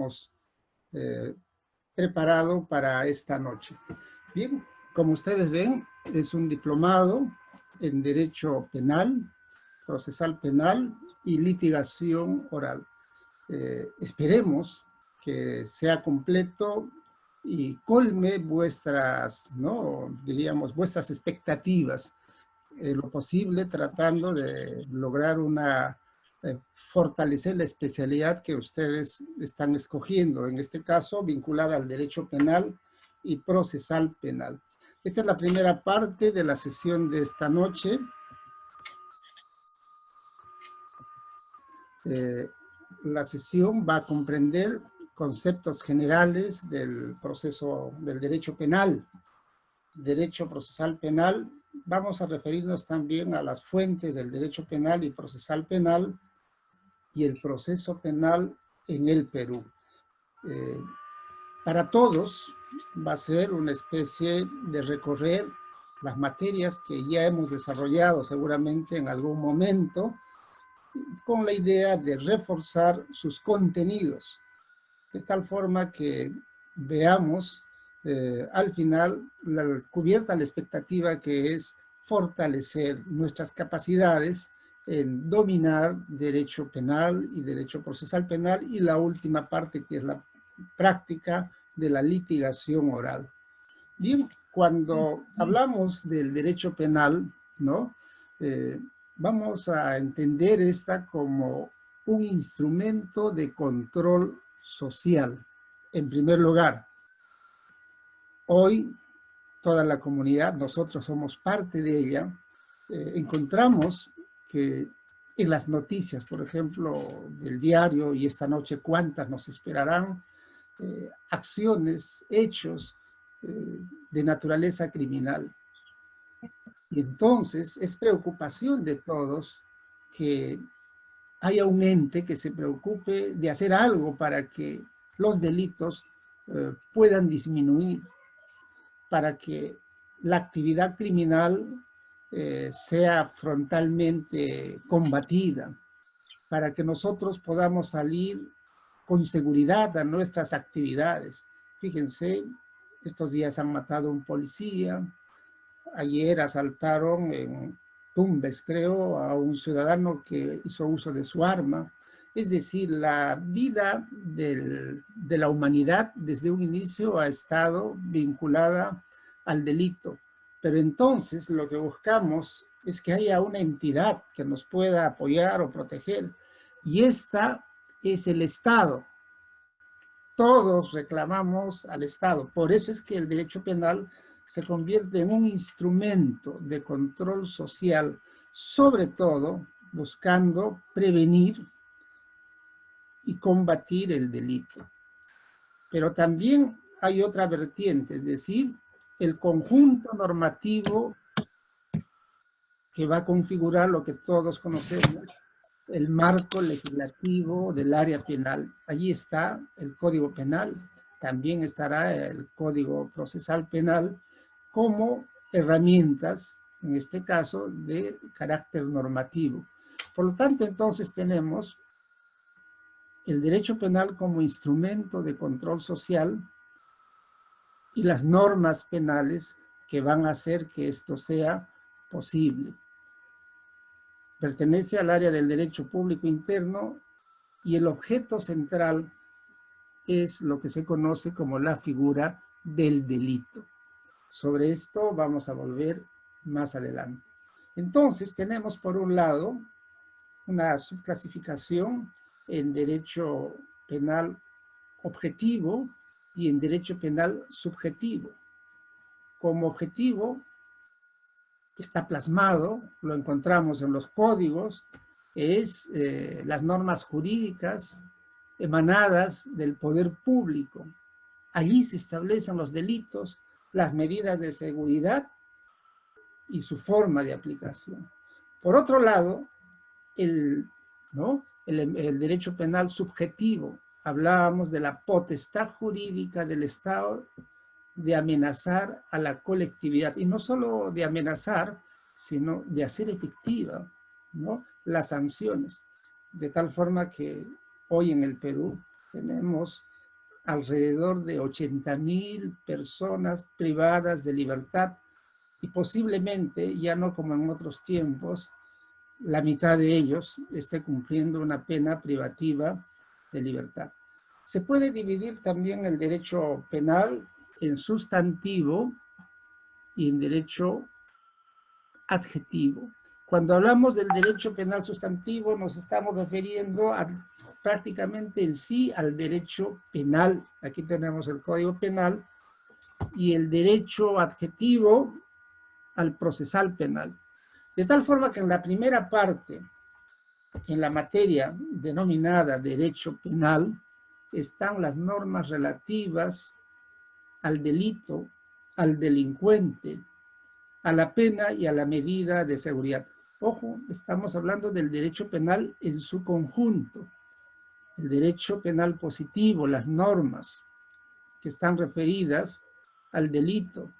hemos preparado para esta noche. Bien, como ustedes ven, es un diplomado en Derecho Penal, Procesal Penal y Litigación Oral. Esperemos que sea completo y colme vuestras, ¿no?, diríamos, vuestras expectativas, lo posible tratando de lograr fortalecer la especialidad que ustedes están escogiendo, en este caso vinculada al derecho penal y procesal penal. Esta es la primera parte de la sesión de esta noche. La sesión va a comprender conceptos generales del proceso del derecho penal, derecho procesal penal. Vamos a referirnos también a las fuentes del derecho penal y procesal penal y el proceso penal en el Perú. Para todos va a ser una especie de recorrer las materias que ya hemos desarrollado seguramente en algún momento, con la idea de reforzar sus contenidos, de tal forma que veamos al final cubierta la expectativa que es fortalecer nuestras capacidades en dominar derecho penal y derecho procesal penal, y la última parte que es la práctica de la litigación oral. Bien, cuando hablamos del derecho penal, ¿no?, vamos a entender esta como un instrumento de control social. En primer lugar, hoy toda la comunidad, nosotros somos parte de ella, encontramos que en las noticias, por ejemplo, del diario, y esta noche cuántas nos esperarán, acciones, hechos de naturaleza criminal. Y entonces es preocupación de todos que haya un ente que se preocupe de hacer algo para que los delitos puedan disminuir, para que la actividad criminal sea frontalmente combatida, para que nosotros podamos salir con seguridad a nuestras actividades. Fíjense, estos días han matado a un policía, ayer asaltaron en Tumbes, creo, a un ciudadano que hizo uso de su arma. Es decir, la vida de la humanidad desde un inicio ha estado vinculada al delito. Pero entonces lo que buscamos es que haya una entidad que nos pueda apoyar o proteger. Y esta es el Estado. Todos reclamamos al Estado. Por eso es que el derecho penal se convierte en un instrumento de control social, sobre todo buscando prevenir y combatir el delito. Pero también hay otra vertiente, es decir, el conjunto normativo que va a configurar lo que todos conocemos, el marco legislativo del área penal. Allí está el Código Penal, también estará el Código Procesal Penal como herramientas, en este caso, de carácter normativo. Por lo tanto, entonces tenemos el derecho penal como instrumento de control social y las normas penales que van a hacer que esto sea posible. Pertenece al área del derecho público interno y el objeto central es lo que se conoce como la figura del delito. Sobre esto vamos a volver más adelante. Entonces tenemos por un lado una subclasificación en derecho penal objetivo y en derecho penal subjetivo. Como objetivo está plasmado, lo encontramos en los códigos, es las normas jurídicas emanadas del poder público. Allí se establecen los delitos, las medidas de seguridad y su forma de aplicación. Por otro lado, el derecho penal subjetivo, hablábamos de la potestad jurídica del Estado de amenazar a la colectividad, y no solo de amenazar, sino de hacer efectiva, ¿no?, las sanciones, de tal forma que hoy en el Perú tenemos alrededor de 80.000 personas privadas de libertad y posiblemente, ya no como en otros tiempos, la mitad de ellos esté cumpliendo una pena privativa de libertad. Se puede dividir también el derecho penal en sustantivo y en derecho adjetivo. Cuando hablamos del derecho penal sustantivo, nos estamos refiriendo prácticamente en sí al derecho penal. Aquí tenemos el Código Penal y el derecho adjetivo al procesal penal. De tal forma que en la primera parte, en la materia denominada derecho penal, están las normas relativas al delito, al delincuente, a la pena y a la medida de seguridad. Ojo, estamos hablando del derecho penal en su conjunto. El derecho penal positivo, las normas que están referidas al delito,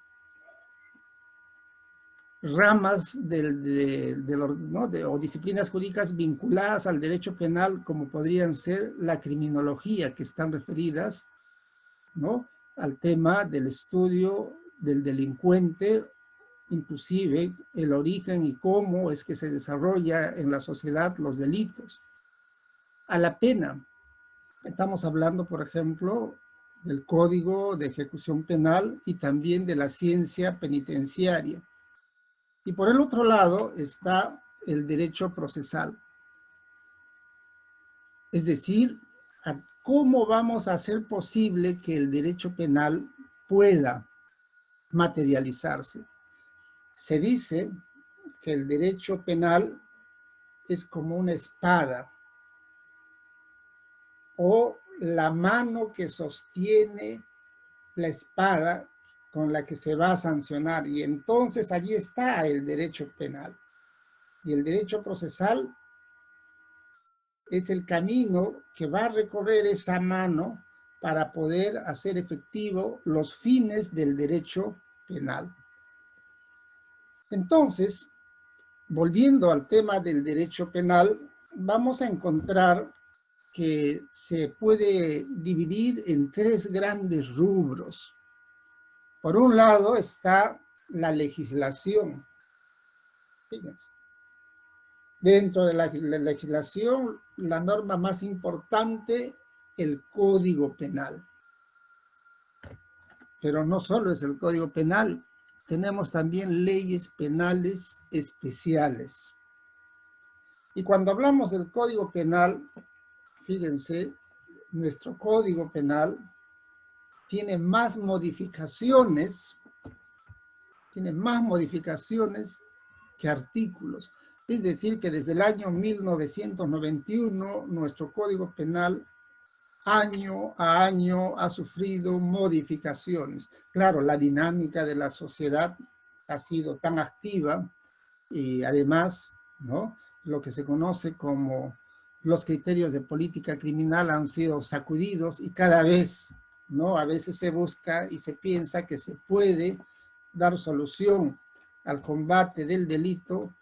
ramas o disciplinas jurídicas vinculadas al derecho penal, como podrían ser la criminología, que están referidas, ¿no?, al tema del estudio del delincuente, inclusive el origen y cómo es que se desarrolla en la sociedad los delitos. A la pena, estamos hablando, por ejemplo, del Código de Ejecución Penal y también de la ciencia penitenciaria. Y por el otro lado está el derecho procesal. Es decir, cómo vamos a hacer posible que el derecho penal pueda materializarse. Se dice que el derecho penal es como una espada o la mano que sostiene la espada con la que se va a sancionar, y entonces allí está el derecho penal. Y el derecho procesal es el camino que va a recorrer esa mano para poder hacer efectivo los fines del derecho penal. Entonces, volviendo al tema del derecho penal, vamos a encontrar que se puede dividir en tres grandes rubros. Por un lado está la legislación. Fíjense. Dentro de la legislación, la norma más importante, el Código Penal. Pero no solo es el Código Penal, tenemos también leyes penales especiales. Y cuando hablamos del Código Penal, fíjense, nuestro Código Penal tiene más modificaciones que artículos. Es decir, que desde el año 1991, nuestro Código Penal, año a año, ha sufrido modificaciones. Claro, la dinámica de la sociedad ha sido tan activa y además, ¿no?, lo que se conoce como los criterios de política criminal han sido sacudidos y cada vez, ¿no?, a veces se busca y se piensa que se puede dar solución al combate del delito,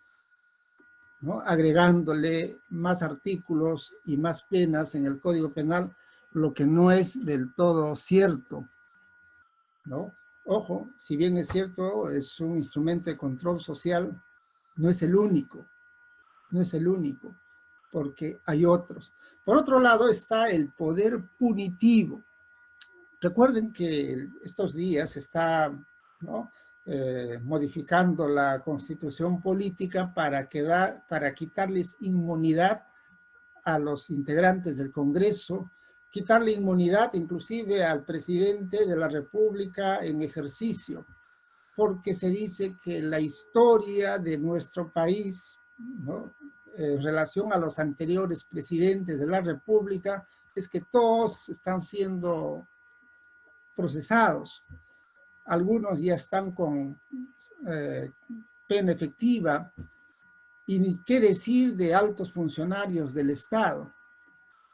¿no?, agregándole más artículos y más penas en el Código Penal, lo que no es del todo cierto, ¿no? Ojo, si bien es cierto, es un instrumento de control social, no es el único, porque hay otros. Por otro lado está el poder punitivo. Recuerden que estos días se está, ¿no?, modificando la constitución política para quitarles inmunidad a los integrantes del Congreso, quitarle inmunidad inclusive al presidente de la República en ejercicio, porque se dice que la historia de nuestro país, ¿no?, en relación a los anteriores presidentes de la República, es que todos están siendo procesados. Algunos ya están con pena efectiva, y ni qué decir de altos funcionarios del Estado.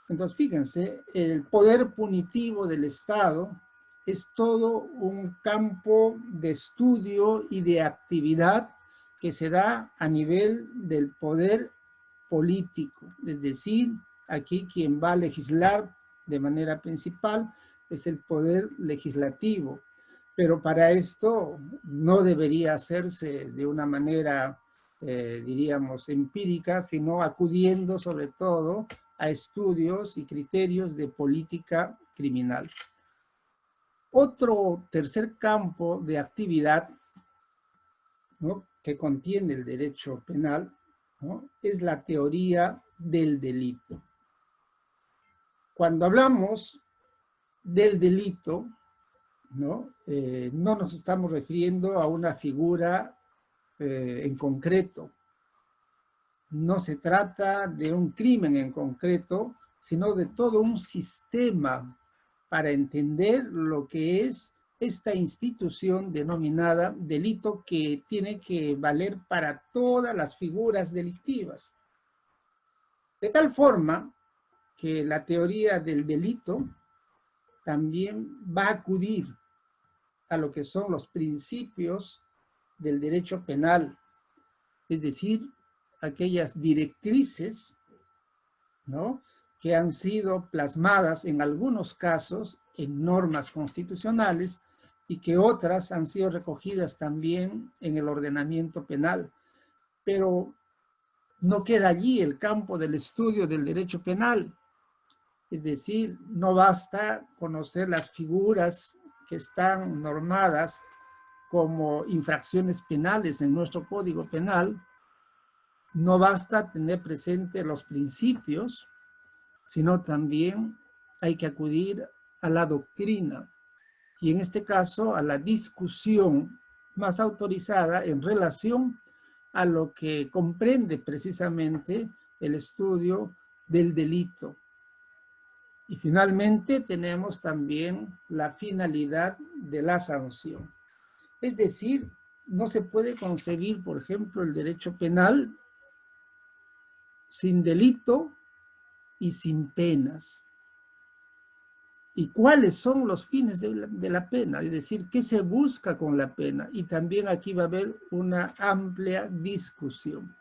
Entonces, fíjense, el poder punitivo del Estado es todo un campo de estudio y de actividad que se da a nivel del poder político. Es decir, aquí quien va a legislar de manera principal es el poder legislativo. Pero para esto no debería hacerse de una manera, diríamos, empírica, sino acudiendo sobre todo a estudios y criterios de política criminal. Otro tercer campo de actividad, ¿no?, que contiene el derecho penal, ¿no?, es la teoría del delito. Cuando hablamos del delito, ¿no?, no nos estamos refiriendo a una figura en concreto. No se trata de un crimen en concreto, sino de todo un sistema para entender lo que es esta institución denominada delito, que tiene que valer para todas las figuras delictivas. De tal forma que la teoría del delito también va a acudir a lo que son los principios del derecho penal, es decir, aquellas directrices, ¿no?, que han sido plasmadas en algunos casos en normas constitucionales y que otras han sido recogidas también en el ordenamiento penal. Pero no queda allí el campo del estudio del derecho penal. Es decir, no basta conocer las figuras que están normadas como infracciones penales en nuestro Código Penal, no basta tener presente los principios, sino también hay que acudir a la doctrina, y en este caso a la discusión más autorizada en relación a lo que comprende precisamente el estudio del delito. Y finalmente tenemos también la finalidad de la sanción. Es decir, no se puede concebir, por ejemplo, el derecho penal sin delito y sin penas. ¿Y cuáles son los fines de la pena? Es decir, ¿qué se busca con la pena? Y también aquí va a haber una amplia discusión.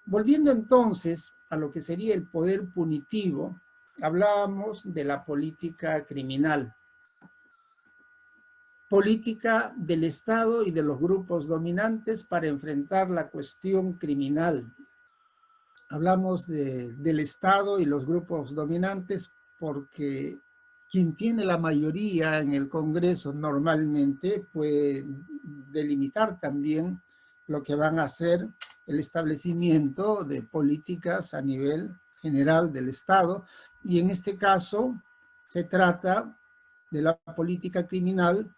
Volviendo entonces a lo que sería el poder punitivo, hablábamos de la política criminal. Política del Estado y de los grupos dominantes para enfrentar la cuestión criminal. Hablamos del Estado y los grupos dominantes porque quien tiene la mayoría en el Congreso normalmente puede delimitar también lo que van a ser el establecimiento de políticas a nivel general del Estado, y en este caso se trata de la política criminal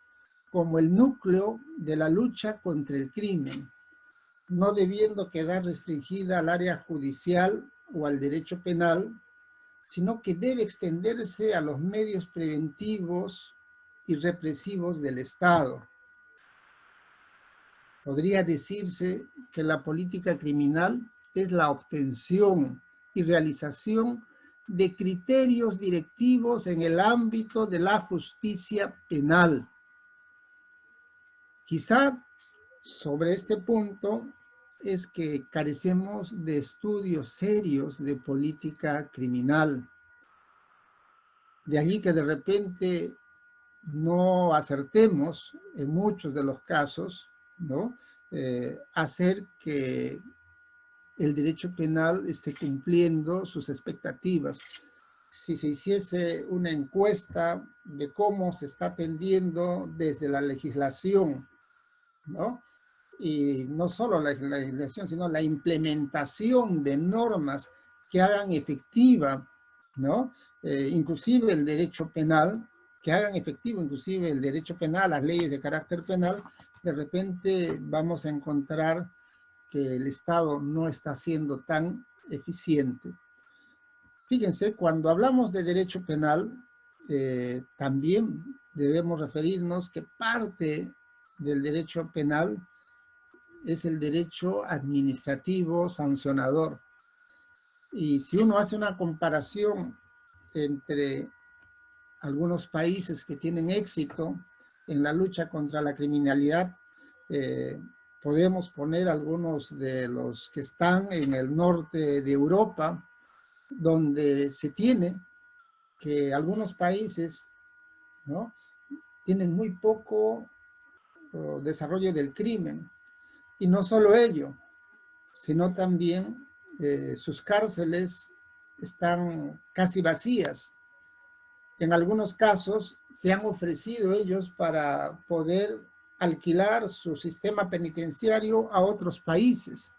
como el núcleo de la lucha contra el crimen, no debiendo quedar restringida al área judicial o al derecho penal, sino que debe extenderse a los medios preventivos y represivos del Estado. Podría decirse que la política criminal es la obtención y realización de criterios directivos en el ámbito de la justicia penal. Quizá sobre este punto es que carecemos de estudios serios de política criminal. De allí que de repente no acertemos en muchos de los casos, ¿no?, hacer que el derecho penal esté cumpliendo sus expectativas. Si se hiciese una encuesta de cómo se está atendiendo desde la legislación, ¿no?, y no solo la legislación, sino la implementación de normas que hagan efectiva, ¿no?, inclusive el derecho penal, que hagan efectivo inclusive el derecho penal, las leyes de carácter penal, de repente vamos a encontrar que el Estado no está siendo tan eficiente. Fíjense, cuando hablamos de derecho penal, también debemos referirnos que parte del derecho penal es el derecho administrativo sancionador. Y si uno hace una comparación entre algunos países que tienen éxito en la lucha contra la criminalidad, podemos poner algunos de los que están en el norte de Europa, donde se tiene que algunos países ¿no? Tienen muy poco desarrollo del crimen. Y no solo ello, sino también sus cárceles están casi vacías. En algunos casos se han ofrecido ellos para poder alquilar su sistema penitenciario a otros países.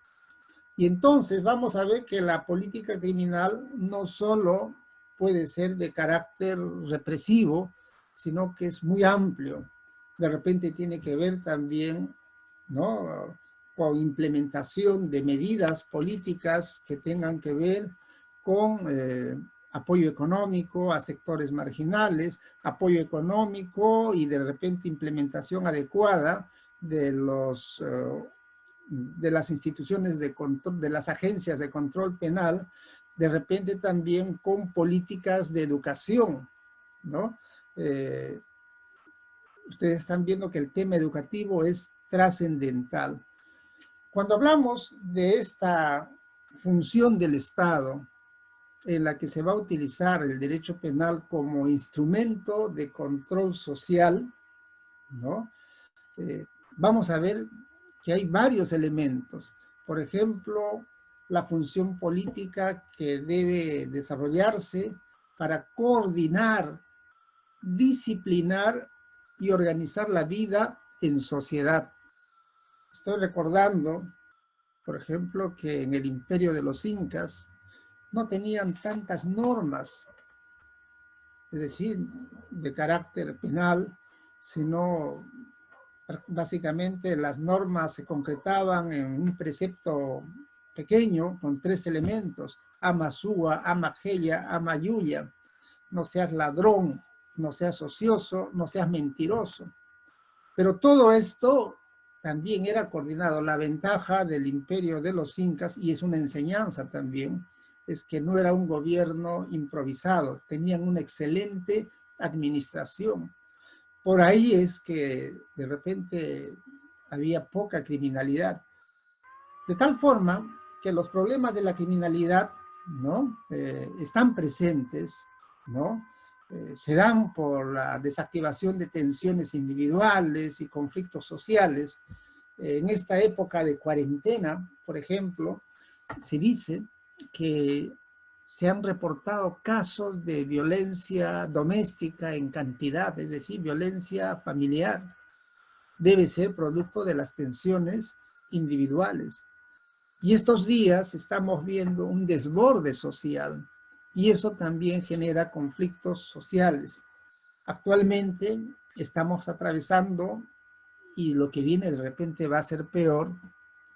Y entonces vamos a ver que la política criminal no solo puede ser de carácter represivo, sino que es muy amplio. De repente tiene que ver también, ¿no?, con implementación de medidas políticas que tengan que ver con apoyo económico a sectores marginales, apoyo económico y de repente implementación adecuada de los de las instituciones de control, de las agencias de control penal, de repente también con políticas de educación, ¿no? Ustedes están viendo que el tema educativo es trascendental. Cuando hablamos de esta función del Estado, en la que se va a utilizar el derecho penal como instrumento de control social, ¿no? Vamos a ver que hay varios elementos. Por ejemplo, la función política que debe desarrollarse para coordinar, disciplinar y organizar la vida en sociedad. Estoy recordando, por ejemplo, que en el imperio de los incas no tenían tantas normas, es decir, de carácter penal, sino básicamente las normas se concretaban en un precepto pequeño con 3 elementos: ama sua, ama geya, ama yuya. No seas ladrón, no seas ocioso, no seas mentiroso. Pero todo esto también era coordinado. La ventaja del imperio de los incas, y es una enseñanza también, es que no era un gobierno improvisado, tenían una excelente administración. Por ahí es que de repente había poca criminalidad. De tal forma que los problemas de la criminalidad, ¿no?, están presentes, ¿no? Se dan por la desactivación de tensiones individuales y conflictos sociales. En esta época de cuarentena, por ejemplo, se dice que se han reportado casos de violencia doméstica en cantidad, es decir, violencia familiar. Debe ser producto de las tensiones individuales. Y estos días estamos viendo un desborde social y eso también genera conflictos sociales. Actualmente estamos atravesando, y lo que viene de repente va a ser peor,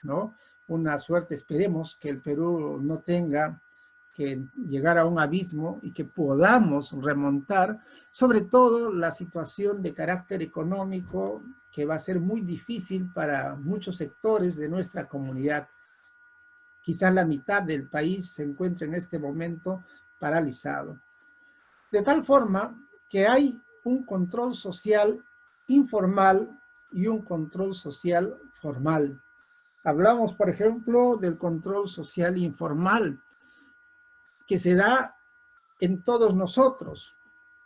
¿no? Una suerte, esperemos que el Perú no tenga que llegar a un abismo y que podamos remontar, sobre todo la situación de carácter económico, que va a ser muy difícil para muchos sectores de nuestra comunidad. Quizás la mitad del país se encuentra en este momento paralizado. De tal forma que hay un control social informal y un control social formal. Hablamos, por ejemplo, del control social informal, que se da en todos nosotros,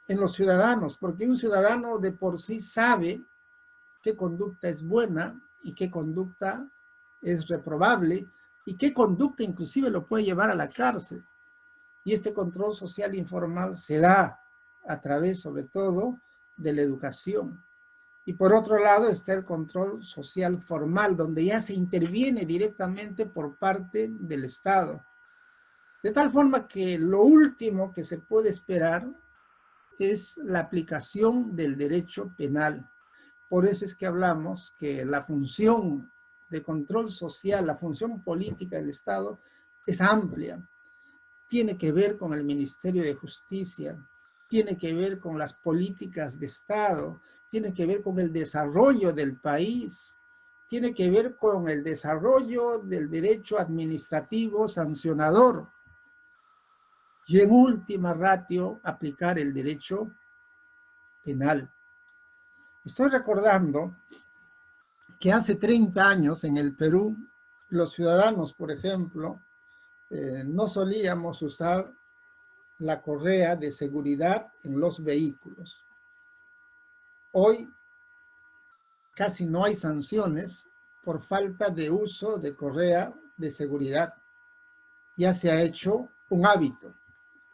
en los ciudadanos, porque un ciudadano de por sí sabe qué conducta es buena y qué conducta es reprobable y qué conducta inclusive lo puede llevar a la cárcel. Y este control social informal se da a través, sobre todo, de la educación. Y por otro lado está el control social formal, donde ya se interviene directamente por parte del Estado. De tal forma que lo último que se puede esperar es la aplicación del derecho penal. Por eso es que hablamos que la función de control social, la función política del Estado es amplia. Tiene que ver con el Ministerio de Justicia, tiene que ver con las políticas de Estado, tiene que ver con el desarrollo del país, tiene que ver con el desarrollo del derecho administrativo sancionador y en última ratio aplicar el derecho penal. Estoy recordando que hace 30 años en el Perú, los ciudadanos, por ejemplo, no solíamos usar la correa de seguridad en los vehículos. Hoy casi no hay sanciones por falta de uso de correa de seguridad. Ya se ha hecho un hábito,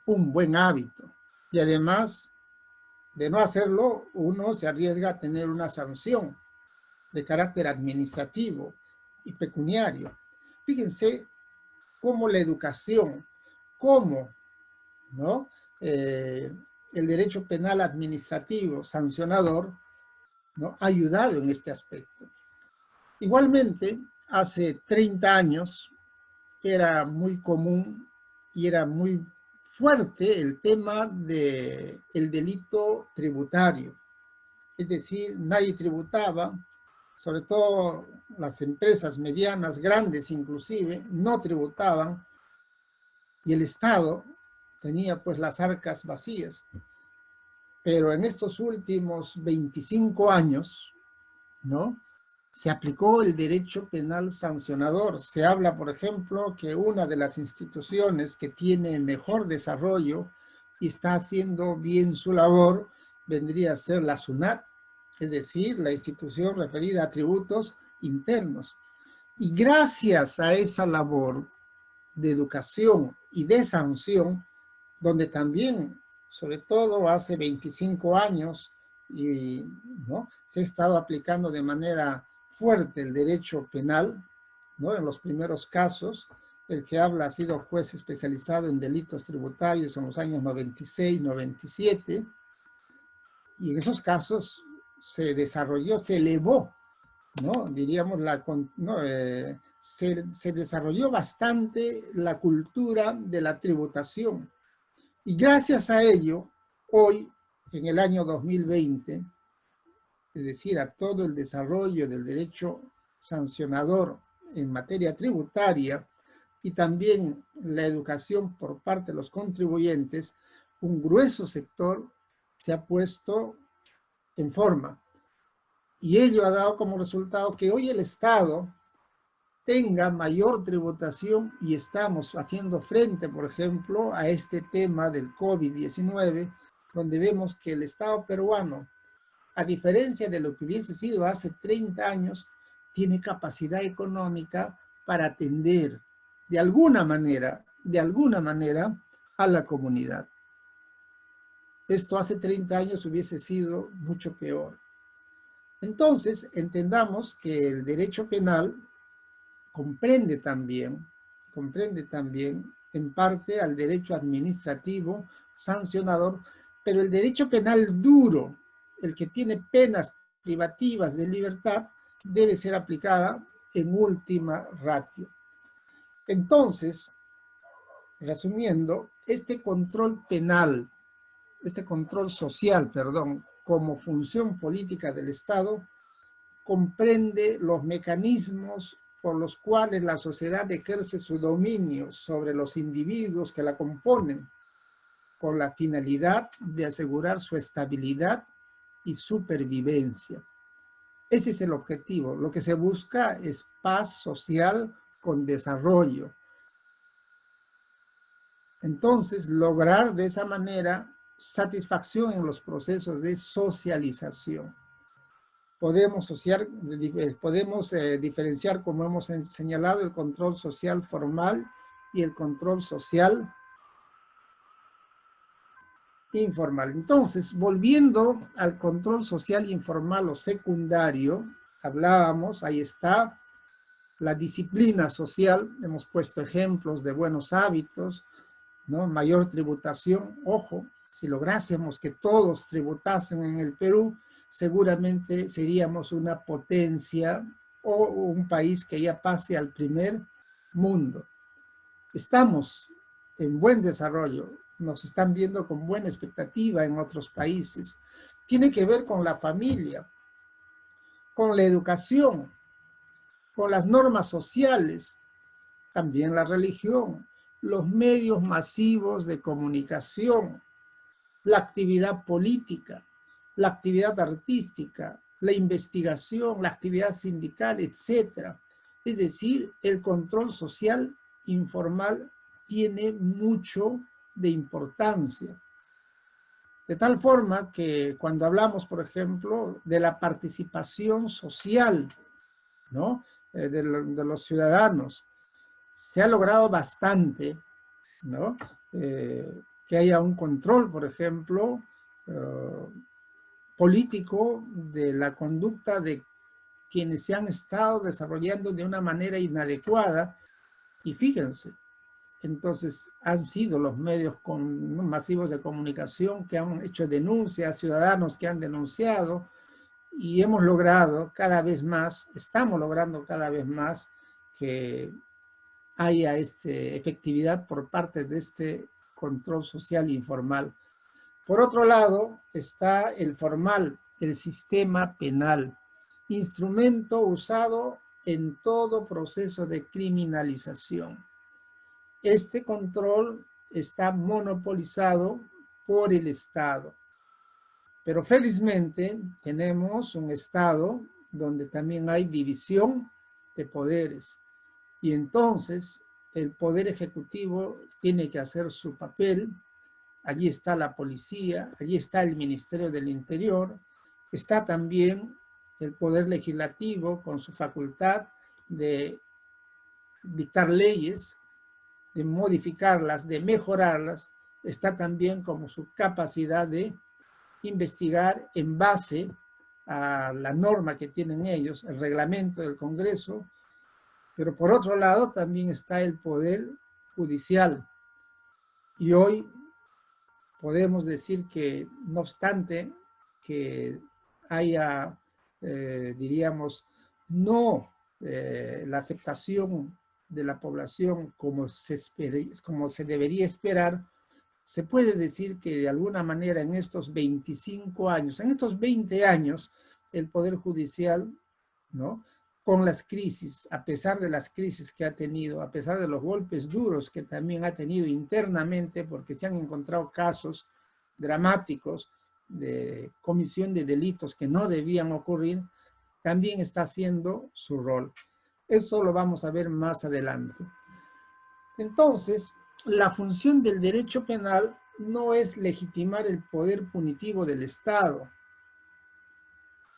un buen hábito. Y además de no hacerlo, uno se arriesga a tener una sanción de carácter administrativo y pecuniario. Fíjense cómo la educación, cómo, ¿no? El derecho penal administrativo sancionador, ¿no?, ha ayudado en este aspecto. Igualmente, hace 30 años era muy común y era muy fuerte el tema del delito tributario. Es decir, nadie tributaba, sobre todo las empresas medianas, grandes inclusive, no tributaban y el Estado tenía pues las arcas vacías. Pero en estos últimos 25 años, ¿no?, se aplicó el derecho penal sancionador. Se habla, por ejemplo, que una de las instituciones que tiene mejor desarrollo y está haciendo bien su labor vendría a ser la SUNAT, es decir, la institución referida a tributos internos. Y gracias a esa labor de educación y de sanción, donde también, sobre todo hace 25 años, ¿no?, se ha estado aplicando de manera fuerte el derecho penal, ¿no? En los primeros casos, el que habla ha sido juez especializado en delitos tributarios en los años 96, 97, y en esos casos se desarrolló, se elevó, ¿no?, diríamos, se desarrolló bastante la cultura de la tributación. Y gracias a ello, hoy, en el año 2020, es decir, a todo el desarrollo del derecho sancionador en materia tributaria y también la educación por parte de los contribuyentes, un grueso sector se ha puesto en forma. Y ello ha dado como resultado que hoy el Estado tenga mayor tributación y estamos haciendo frente, por ejemplo, a este tema del COVID-19, donde vemos que el Estado peruano, a diferencia de lo que hubiese sido hace 30 años, tiene capacidad económica para atender de alguna manera, a la comunidad. Esto hace 30 años hubiese sido mucho peor. Entonces, entendamos que el derecho penal comprende también en parte al derecho administrativo sancionador, pero el derecho penal duro, el que tiene penas privativas de libertad, debe ser aplicada en última ratio. Entonces, resumiendo, este control penal, este control social, perdón, como función política del Estado, comprende los mecanismos por los cuales la sociedad ejerce su dominio sobre los individuos que la componen, con la finalidad de asegurar su estabilidad y supervivencia. Ese es el objetivo. Lo que se busca es paz social con desarrollo. Entonces, lograr de esa manera satisfacción en los procesos de socialización. Podemos diferenciar, como hemos señalado, el control social formal y el control social informal. Entonces, volviendo al control social informal o secundario, hablábamos, ahí está, la disciplina social, hemos puesto ejemplos de buenos hábitos, ¿no? Mayor tributación, ojo, si lográsemos que todos tributasen en el Perú, seguramente seríamos una potencia o un país que ya pase al primer mundo. Estamos en buen desarrollo, nos están viendo con buena expectativa en otros países. Tiene que ver con la familia, con la educación, con las normas sociales, también la religión, los medios masivos de comunicación, la actividad política, la actividad artística, la investigación, la actividad sindical, etc. Es decir, el control social informal tiene mucho de importancia. De tal forma que cuando hablamos, por ejemplo, de la participación social, ¿no? De los ciudadanos, se ha logrado bastante, ¿no? Que haya un control, por ejemplo, político de la conducta de quienes se han estado desarrollando de una manera inadecuada. Y fíjense, entonces han sido los medios masivos de comunicación que han hecho denuncias, ciudadanos que han denunciado, y hemos logrado cada vez más, estamos logrando cada vez más que haya efectividad por parte de este control social informal. Por otro lado, está el formal, el sistema penal, instrumento usado en todo proceso de criminalización. Este control está monopolizado por el Estado. Pero felizmente tenemos un Estado donde también hay división de poderes. Y entonces el Poder Ejecutivo tiene que hacer su papel. Allí está la policía, allí está el Ministerio del Interior, está también el Poder Legislativo con su facultad de dictar leyes, de modificarlas, de mejorarlas, está también como su capacidad de investigar en base a la norma que tienen ellos, el reglamento del Congreso, pero por otro lado también está el Poder Judicial. Y hoy podemos decir que, no obstante que haya, diríamos, no la aceptación de la población como se debería esperar, se puede decir que de alguna manera en estos 25 años, en estos 20 años, el Poder Judicial, ¿no?, con las crisis, a pesar de las crisis que ha tenido, a pesar de los golpes duros que también ha tenido internamente, porque se han encontrado casos dramáticos de comisión de delitos que no debían ocurrir, también está haciendo su rol. Eso lo vamos a ver más adelante. Entonces, la función del derecho penal no es legitimar el poder punitivo del Estado,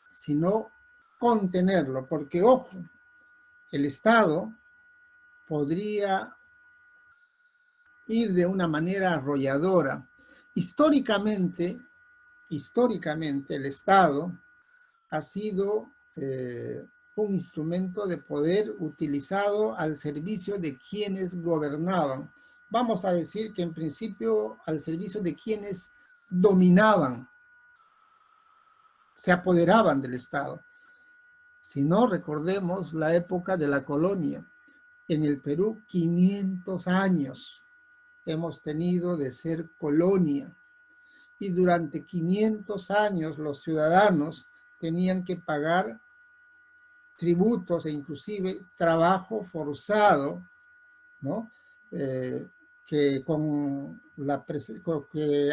sino contenerlo, porque, ojo, el Estado podría ir de una manera arrolladora. Históricamente el Estado ha sido un instrumento de poder utilizado al servicio de quienes gobernaban. Vamos a decir que en principio al servicio de quienes dominaban, se apoderaban del Estado. Si no, recordemos la época de la colonia. En el Perú, 500 años hemos tenido de ser colonia. Y durante 500 años los ciudadanos tenían que pagar tributos e inclusive trabajo forzado, ¿no? Que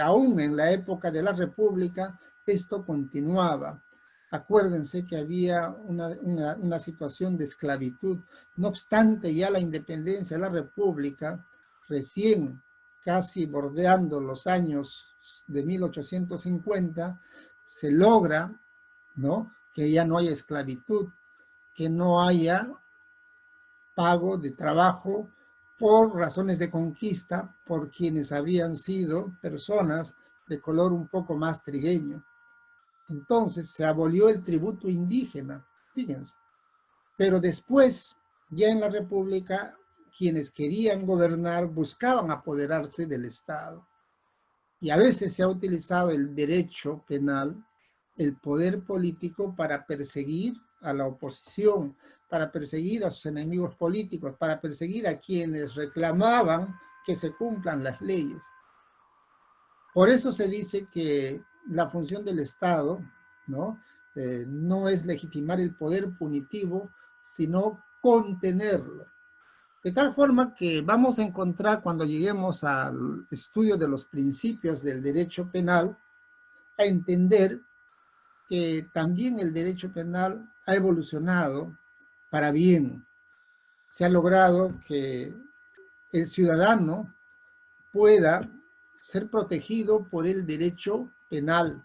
aún en la época de la República esto continuaba. Acuérdense que había una situación de esclavitud. No obstante, ya la independencia de la República, recién casi bordeando los años de 1850, se logra, ¿no?, que ya no haya esclavitud, que no haya pago de trabajo por razones de conquista por quienes habían sido personas de color un poco más trigueño. Entonces se abolió el tributo indígena, fíjense. Pero después, ya en la República, quienes querían gobernar buscaban apoderarse del Estado. Y a veces se ha utilizado el derecho penal, el poder político, para perseguir a la oposición, para perseguir a sus enemigos políticos, para perseguir a quienes reclamaban que se cumplan las leyes. Por eso se dice que la función del Estado, ¿no?, no es legitimar el poder punitivo, sino contenerlo. De tal forma que vamos a encontrar, cuando lleguemos al estudio de los principios del derecho penal, a entender que también el derecho penal ha evolucionado para bien. Se ha logrado que el ciudadano pueda ser protegido por el derecho penal.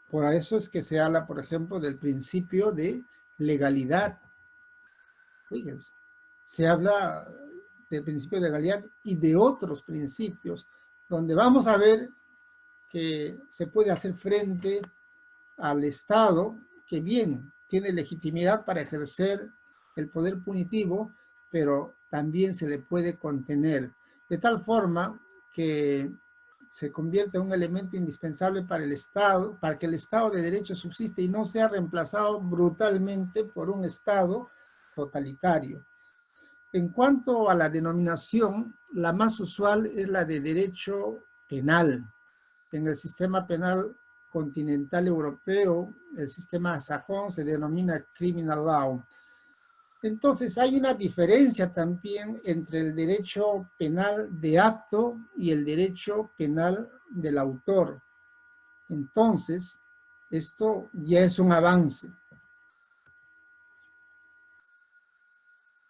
Por eso es que se habla, por ejemplo, del principio de legalidad. Fíjense, se habla del principio de legalidad y de otros principios, donde vamos a ver que se puede hacer frente al Estado, que bien tiene legitimidad para ejercer el poder punitivo, pero también se le puede contener, de tal forma que se convierte en un elemento indispensable para el Estado, para que el Estado de Derecho subsiste y no sea reemplazado brutalmente por un Estado totalitario. En cuanto a la denominación, la más usual es la de derecho penal. En el sistema penal continental europeo, el sistema sajón se denomina criminal law. Entonces hay una diferencia también entre el derecho penal de acto y el derecho penal del autor. Entonces, esto ya es un avance.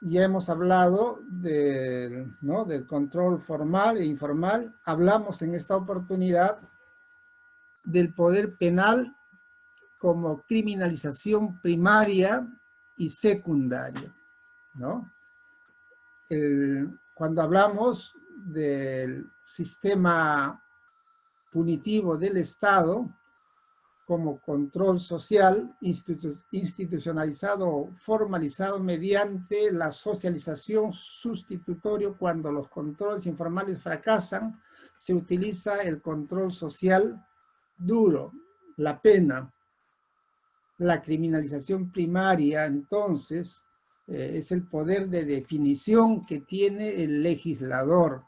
Ya hemos hablado del control formal e informal. Hablamos en esta oportunidad del poder penal como criminalización primaria y secundaria, ¿no? Cuando hablamos del sistema punitivo del Estado como control social institucionalizado o formalizado mediante la socialización sustitutorio, cuando los controles informales fracasan, se utiliza el control social duro, la pena. La criminalización primaria, entonces, es el poder de definición que tiene el legislador.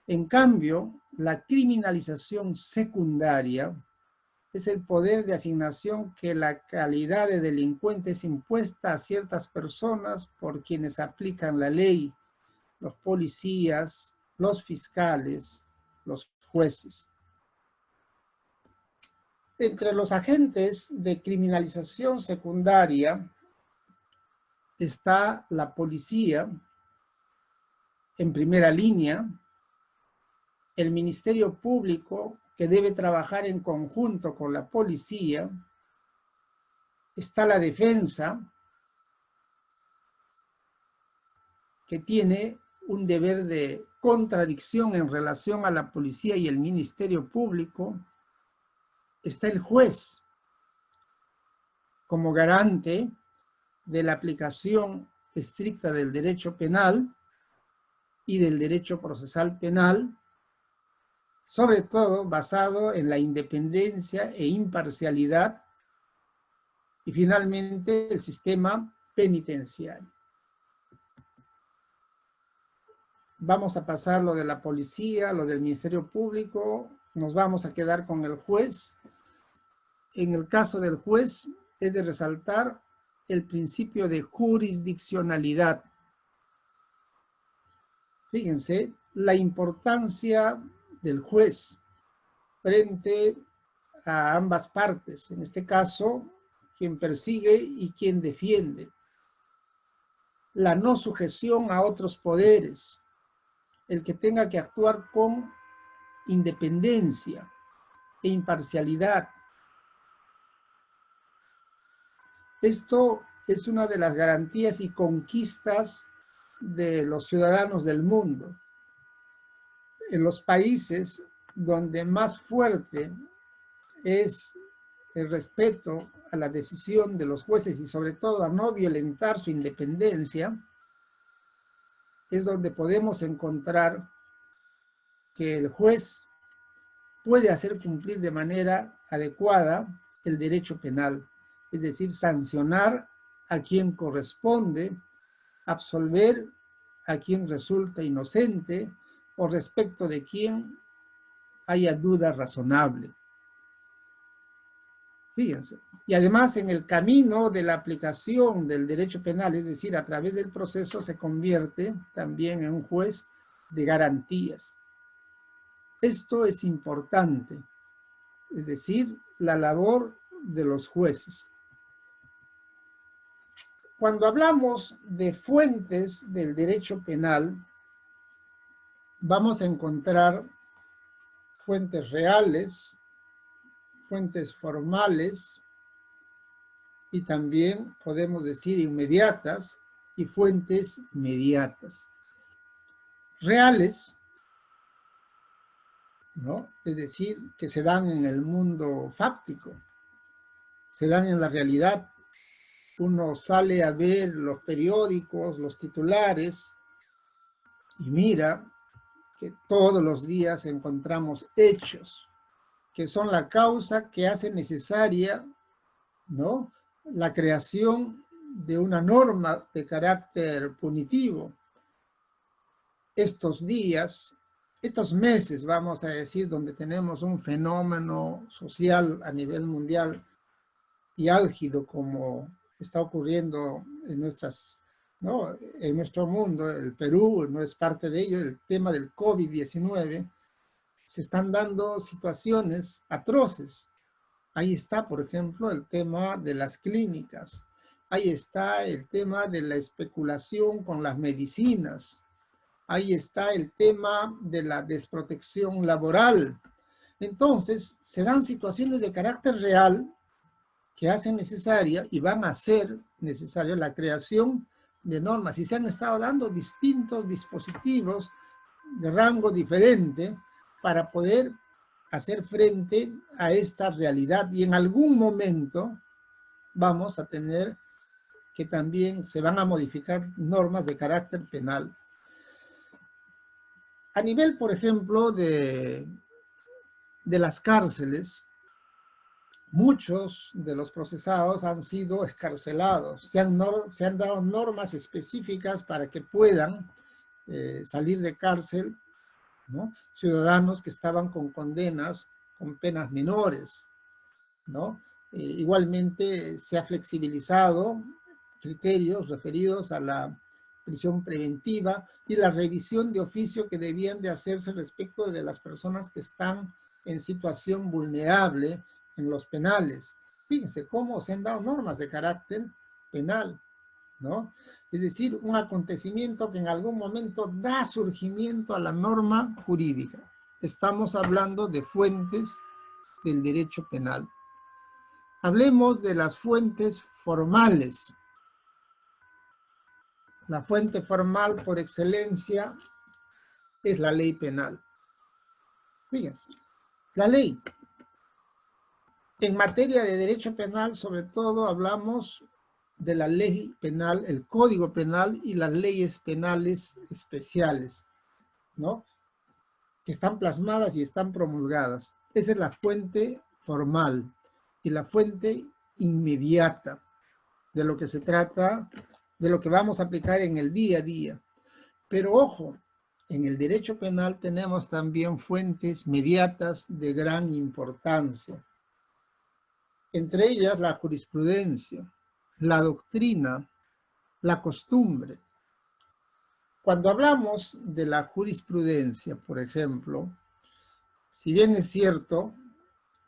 En cambio, la criminalización secundaria es el poder de asignación que la calidad de delincuente es impuesta a ciertas personas por quienes aplican la ley, los policías, los fiscales, los jueces. Entre los agentes de criminalización secundaria está la policía en primera línea, el Ministerio Público, que debe trabajar en conjunto con la policía, está la defensa, que tiene un deber de contradicción en relación a la policía y el Ministerio Público, está el juez, como garante de la aplicación estricta del derecho penal y del derecho procesal penal, sobre todo basado en la independencia e imparcialidad, y finalmente el sistema penitenciario. Vamos a pasar lo de la policía, lo del Ministerio Público, nos vamos a quedar con el juez. En el caso del juez es de resaltar el principio de jurisdiccionalidad. Fíjense la importancia del juez frente a ambas partes, en este caso, quien persigue y quien defiende. La no sujeción a otros poderes, el que tenga que actuar con independencia e imparcialidad. Esto es una de las garantías y conquistas de los ciudadanos del mundo. En los países donde más fuerte es el respeto a la decisión de los jueces y sobre todo a no violentar su independencia, es donde podemos encontrar que el juez puede hacer cumplir de manera adecuada el derecho penal, es decir, sancionar a quien corresponde, absolver a quien resulta inocente o respecto de quien haya duda razonable. Fíjense. Y además en el camino de la aplicación del derecho penal, es decir, a través del proceso, se convierte también en un juez de garantías. Esto es importante, es decir, la labor de los jueces. Cuando hablamos de fuentes del derecho penal, vamos a encontrar fuentes reales fuentes formales y también podemos decir inmediatas y fuentes mediatas. Reales, ¿no? Es decir, que se dan en el mundo fáctico, se dan en la realidad. Uno sale a ver los periódicos, los titulares, y mira que todos los días encontramos hechos que son la causa que hace necesaria, ¿no?, la creación de una norma de carácter punitivo. Estos días, estos meses, vamos a decir, donde tenemos un fenómeno social a nivel mundial y álgido como está ocurriendo en nuestras, ¿no?, en nuestro mundo, el Perú no es parte de ello, el tema del COVID-19, se están dando situaciones atroces. Ahí está, por ejemplo, el tema de las clínicas. Ahí está el tema de la especulación con las medicinas. Ahí está el tema de la desprotección laboral. Entonces, se dan situaciones de carácter real que hacen necesaria y van a hacer necesaria la creación de normas. Y se han estado dando distintos dispositivos de rango diferente para poder hacer frente a esta realidad. Y en algún momento vamos a tener que también se van a modificar normas de carácter penal. A nivel, por ejemplo, de las cárceles, muchos de los procesados han sido excarcelados. Se han dado normas específicas para que puedan salir de cárcel, ¿no?, ciudadanos que estaban con condenas con penas menores, ¿no? Igualmente se ha flexibilizado criterios referidos a la prisión preventiva y la revisión de oficio que debían de hacerse respecto de las personas que están en situación vulnerable en los penales. Fíjense cómo se han dado normas de carácter penal, ¿no? Es decir, un acontecimiento que en algún momento da surgimiento a la norma jurídica. Estamos hablando de fuentes del derecho penal. Hablemos de las fuentes formales. La fuente formal por excelencia es la ley penal. Fíjense, la ley. En materia de derecho penal, sobre todo, hablamos de la ley penal, el Código Penal y las leyes penales especiales, ¿no?, que están plasmadas y están promulgadas. Esa es la fuente formal y la fuente inmediata de lo que se trata, de lo que vamos a aplicar en el día a día. Pero ojo, en el derecho penal tenemos también fuentes mediatas de gran importancia. Entre ellas la jurisprudencia, la doctrina, la costumbre. Cuando hablamos de la jurisprudencia, por ejemplo, si bien es cierto,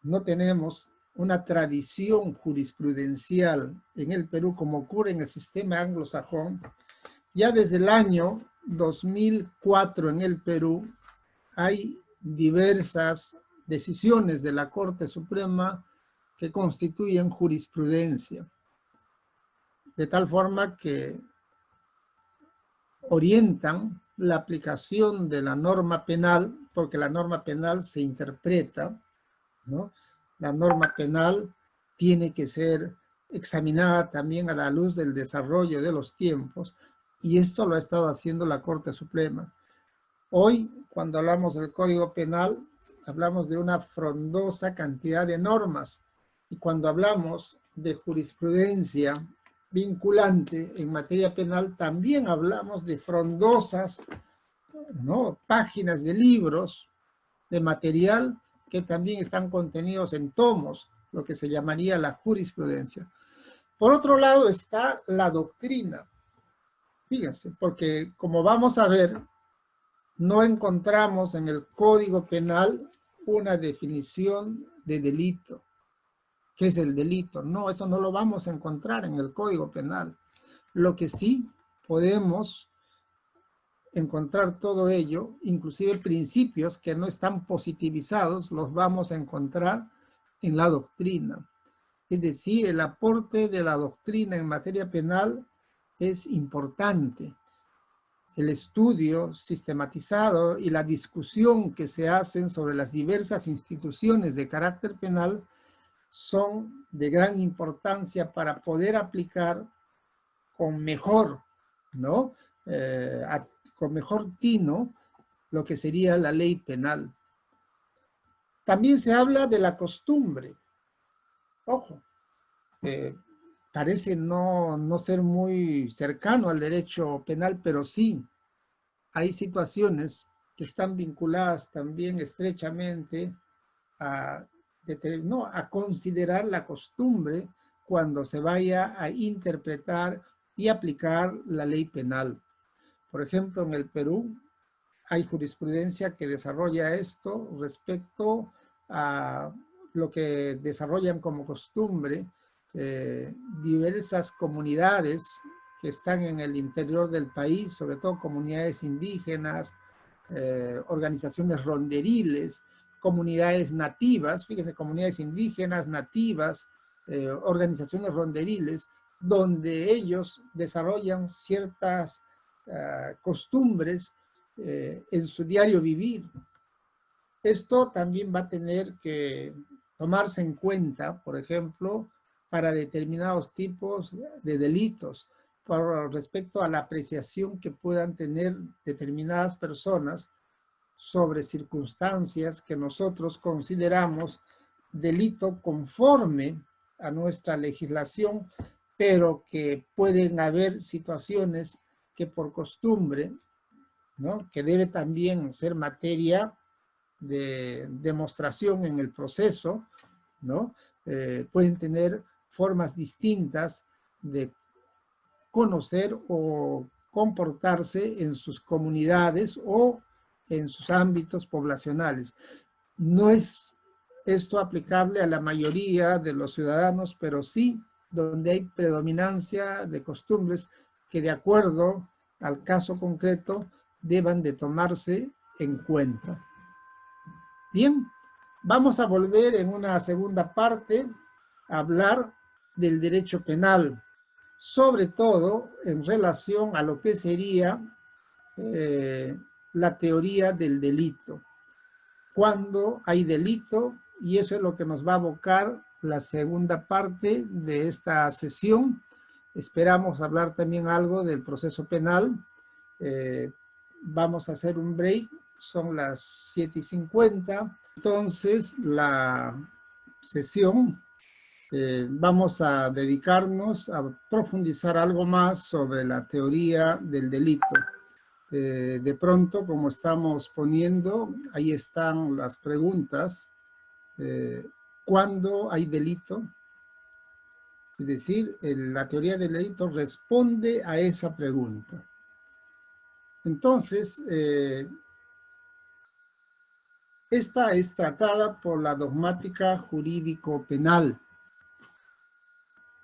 no tenemos una tradición jurisprudencial en el Perú como ocurre en el sistema anglosajón, ya desde el año 2004 en el Perú hay diversas decisiones de la Corte Suprema que constituyen jurisprudencia, de tal forma que orientan la aplicación de la norma penal, porque la norma penal se interpreta, ¿no? La norma penal tiene que ser examinada también a la luz del desarrollo de los tiempos, y esto lo ha estado haciendo la Corte Suprema. Hoy, cuando hablamos del Código Penal, hablamos de una frondosa cantidad de normas, y cuando hablamos de jurisprudencia vinculante en materia penal, también hablamos de frondosas, ¿no?, páginas de libros, de material que también están contenidos en tomos, lo que se llamaría la jurisprudencia. Por otro lado está la doctrina. Fíjense, porque como vamos a ver, no encontramos en el Código Penal una definición de delito. ¿Qué es el delito? No, eso no lo vamos a encontrar en el Código Penal. Lo que sí podemos encontrar todo ello, inclusive principios que no están positivizados, los vamos a encontrar en la doctrina. Es decir, el aporte de la doctrina en materia penal es importante. El estudio sistematizado y la discusión que se hacen sobre las diversas instituciones de carácter penal son de gran importancia para poder aplicar con mejor, ¿no? Con mejor tino lo que sería la ley penal. También se habla de la costumbre. Ojo, parece no ser muy cercano al derecho penal, pero sí, hay situaciones que están vinculadas también estrechamente a considerar la costumbre cuando se vaya a interpretar y aplicar la ley penal. Por ejemplo, en el Perú hay jurisprudencia que desarrolla esto respecto a lo que desarrollan como costumbre diversas comunidades que están en el interior del país, sobre todo comunidades indígenas, organizaciones ronderiles, comunidades nativas, fíjense, comunidades indígenas, nativas, organizaciones ronderiles, donde ellos desarrollan ciertas costumbres en su diario vivir. Esto también va a tener que tomarse en cuenta, por ejemplo, para determinados tipos de delitos, por respecto a la apreciación que puedan tener determinadas personas sobre circunstancias que nosotros consideramos delito conforme a nuestra legislación, pero que pueden haber situaciones que por costumbre, ¿no?, que debe también ser materia de demostración en el proceso, ¿no?, pueden tener formas distintas de conocer o comportarse en sus comunidades o en sus ámbitos poblacionales. No es esto aplicable a la mayoría de los ciudadanos, pero sí donde hay predominancia de costumbres que de acuerdo al caso concreto deban de tomarse en cuenta. Bien, vamos a volver en una segunda parte a hablar del derecho penal, sobre todo en relación a lo que sería la teoría del delito. Cuando hay delito, y eso es lo que nos va a abocar la segunda parte de esta sesión. Esperamos hablar también algo del proceso penal. Vamos a hacer un break, son las 7:50. Entonces, la sesión vamos a dedicarnos a profundizar algo más sobre la teoría del delito. De pronto, como estamos poniendo, ahí están las preguntas. ¿Cuándo hay delito? Es decir, la teoría del delito responde a esa pregunta. Entonces, esta es tratada por la dogmática jurídico-penal,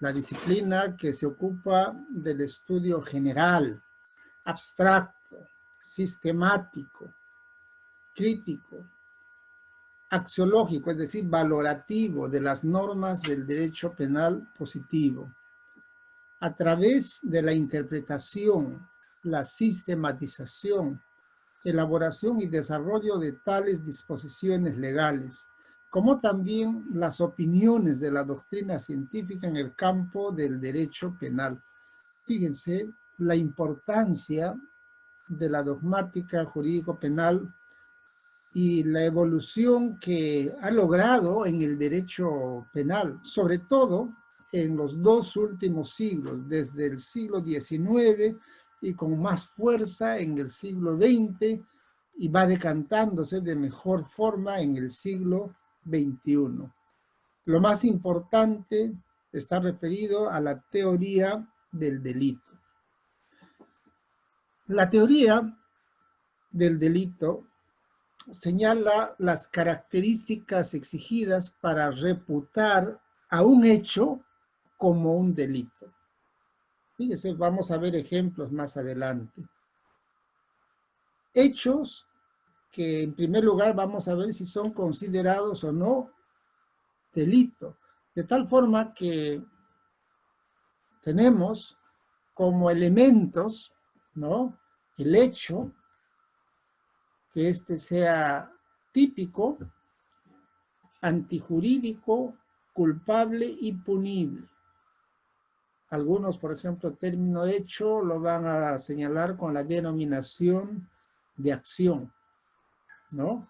la disciplina que se ocupa del estudio general, abstracto, sistemático, crítico, axiológico, es decir, valorativo de las normas del derecho penal positivo. A través de la interpretación, la sistematización, elaboración y desarrollo de tales disposiciones legales, como también las opiniones de la doctrina científica en el campo del derecho penal. Fíjense la importancia de la dogmática jurídico-penal y la evolución que ha logrado en el derecho penal, sobre todo en los dos últimos siglos, desde el siglo XIX y con más fuerza en el siglo XX, y va decantándose de mejor forma en el siglo XXI. Lo más importante está referido a la teoría del delito. La teoría del delito señala las características exigidas para reputar a un hecho como un delito. Fíjense, vamos a ver ejemplos más adelante. Hechos que en primer lugar vamos a ver si son considerados o no delito. De tal forma que tenemos como elementos, ¿no?, el hecho, que este sea típico, antijurídico, culpable y punible. Algunos, por ejemplo, término hecho lo van a señalar con la denominación de acción, ¿no?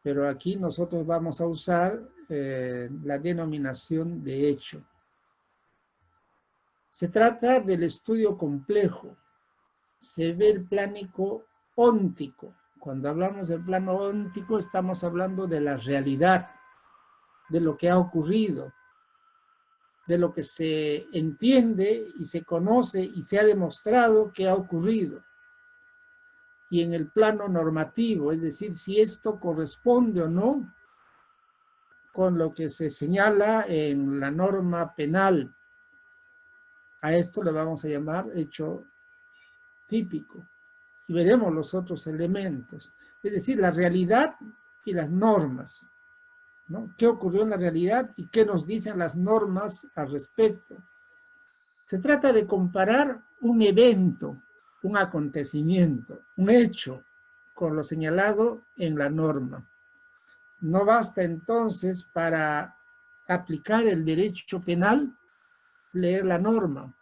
Pero aquí nosotros vamos a usar la denominación de hecho. Se trata del estudio complejo. Se ve el plánico óntico. Cuando hablamos del plano óntico estamos hablando de la realidad, de lo que ha ocurrido, de lo que se entiende y se conoce y se ha demostrado que ha ocurrido. Y en el plano normativo, es decir, si esto corresponde o no con lo que se señala en la norma penal. A esto le vamos a llamar hecho típico. Y veremos los otros elementos. Es decir, la realidad y las normas, ¿no? ¿Qué ocurrió en la realidad y qué nos dicen las normas al respecto? Se trata de comparar un evento, un acontecimiento, un hecho, con lo señalado en la norma. No basta entonces para aplicar el derecho penal leer la norma.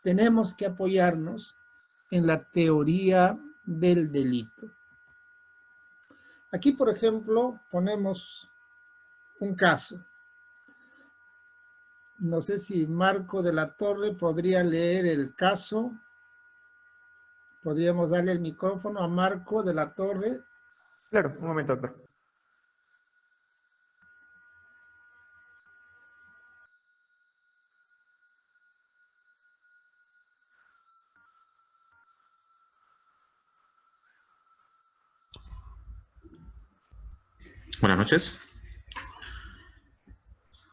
Tenemos que apoyarnos en la teoría del delito. Aquí, por ejemplo, ponemos un caso. No sé si Marco de la Torre podría leer el caso. Podríamos darle el micrófono a Marco de la Torre. Claro, un momento, doctor. Buenas noches.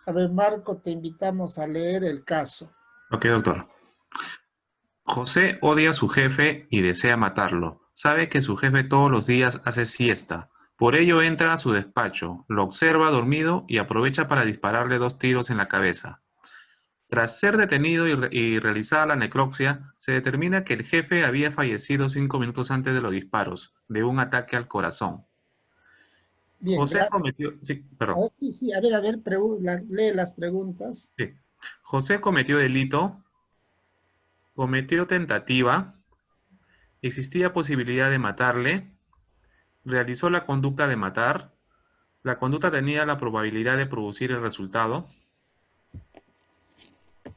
A ver, Marco, te invitamos a leer el caso. Ok, doctor. José odia a su jefe y desea matarlo. Sabe que su jefe todos los días hace siesta. Por ello entra a su despacho, lo observa dormido y aprovecha para dispararle 2 tiros en la cabeza. Tras ser detenido y realizada la necropsia, se determina que el jefe había fallecido 5 minutos antes de los disparos, de un ataque al corazón. Bien, José cometió... Sí, perdón. sí, a ver, lee las preguntas. Sí. José cometió delito, cometió tentativa, existía posibilidad de matarle, realizó la conducta de matar, la conducta tenía la probabilidad de producir el resultado.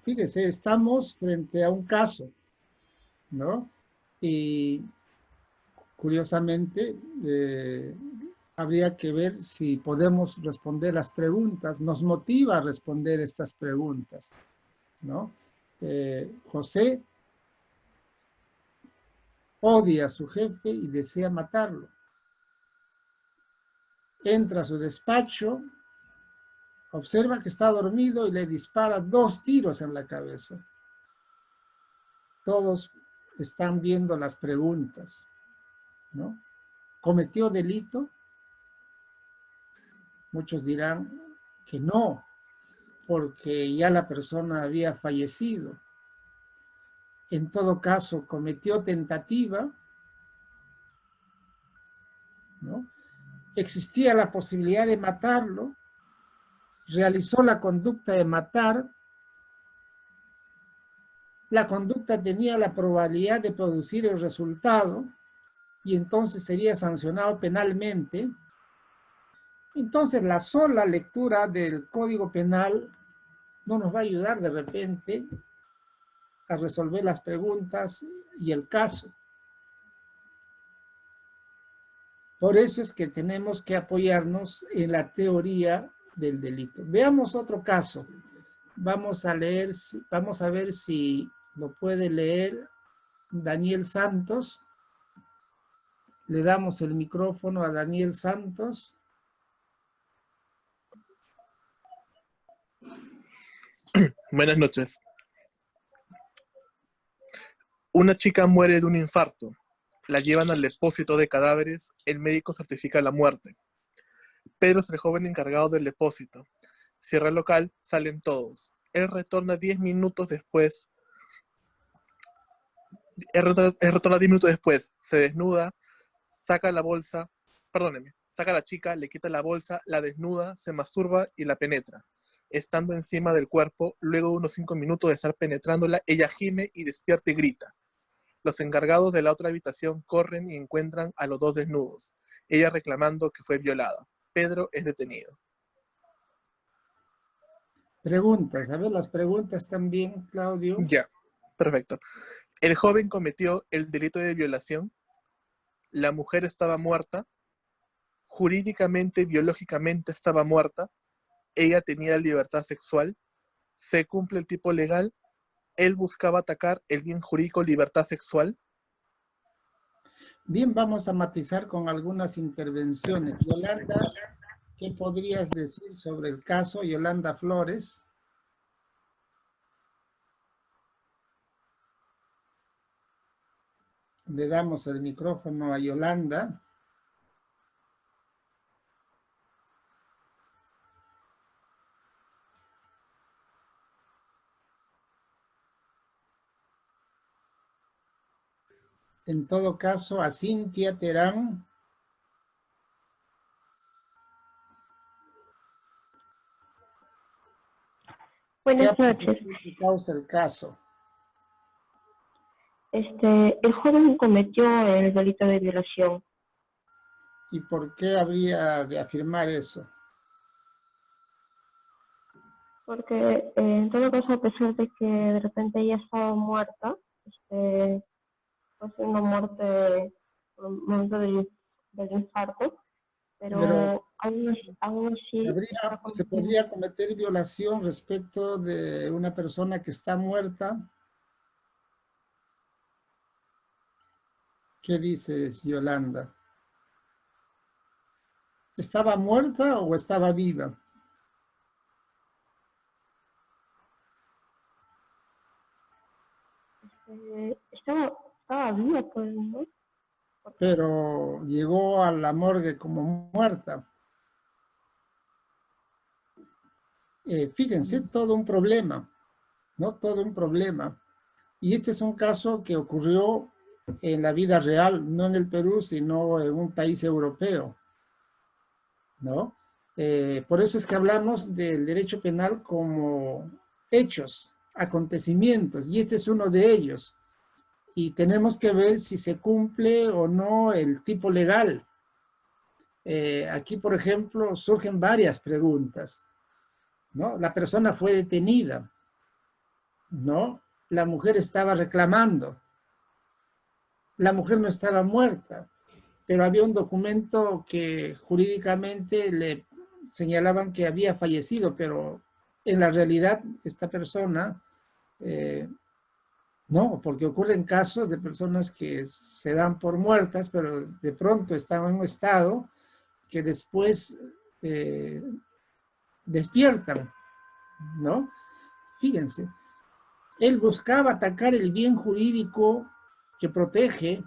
Fíjese, estamos frente a un caso, ¿no? Y curiosamente, habría que ver si podemos responder las preguntas. Nos motiva a responder estas preguntas, ¿no? José odia a su jefe y desea matarlo. Entra a su despacho, observa que está dormido y le dispara 2 tiros en la cabeza. Todos están viendo las preguntas, ¿no? ¿Cometió delito? Muchos dirán que no, porque ya la persona había fallecido. En todo caso, cometió tentativa, ¿no? Existía la posibilidad de matarlo, realizó la conducta de matar, la conducta tenía la probabilidad de producir el resultado y entonces sería sancionado penalmente. Entonces la sola lectura del Código Penal no nos va a ayudar de repente a resolver las preguntas y el caso. Por eso es que tenemos que apoyarnos en la teoría del delito. Veamos otro caso. Vamos a ver si lo puede leer Daniel Santos. Le damos el micrófono a Daniel Santos. Buenas noches. Una chica muere de un infarto. La llevan al depósito de cadáveres. El médico certifica la muerte. Pedro es el joven encargado del depósito. Cierra el local, salen todos. Él retorna 10 minutos después. Él retorna 10 minutos después. Se desnuda, saca la bolsa, perdóneme, saca a la chica, le quita la bolsa, la desnuda, se masturba y la penetra. Estando encima del cuerpo, luego de unos 5 minutos de estar penetrándola, ella gime y despierta y grita. Los encargados de la otra habitación corren y encuentran a los dos desnudos, ella reclamando que fue violada. Pedro es detenido. Preguntas, a ver, las preguntas también, Claudio. Ya, perfecto. El joven cometió el delito de violación. La mujer estaba muerta. Jurídicamente, biológicamente estaba muerta. Ella tenía libertad sexual. Se cumple el tipo legal. Él buscaba atacar el bien jurídico, libertad sexual. Bien, vamos a matizar con algunas intervenciones. Yolanda, ¿qué podrías decir sobre el caso? Yolanda Flores. Le damos el micrófono a Yolanda. En todo caso, a Cintia Terán. Buenas noches. ¿Qué causa el caso? El joven cometió el delito de violación ¿Y por qué habría de afirmar eso? porque en todo caso, a pesar de que de repente ella estaba muerta, fue una muerte por un momento del infarto, pero aún así ¿Se podría cometer violación respecto de una persona que está muerta? ¿Qué dices, Yolanda? ¿Estaba muerta o estaba viva? estaba viva, pues, ¿no? Pero llegó a la morgue como muerta. Fíjense, todo un problema, ¿no? Todo un problema. Y este es un caso que ocurrió en la vida real, no en el Perú, sino en un país europeo, ¿no? Por eso es que hablamos del derecho penal como hechos, acontecimientos, y este es uno de ellos. Y tenemos que ver si se cumple o no el tipo legal. Aquí, por ejemplo, surgen varias preguntas, ¿no? La persona fue detenida, ¿no? La mujer estaba reclamando. La mujer no estaba muerta, pero había un documento que jurídicamente le señalaban que había fallecido, pero en la realidad esta persona no, porque ocurren casos de personas que se dan por muertas, pero de pronto están en un estado que después despiertan, ¿no? Fíjense, él buscaba atacar el bien jurídico que protege,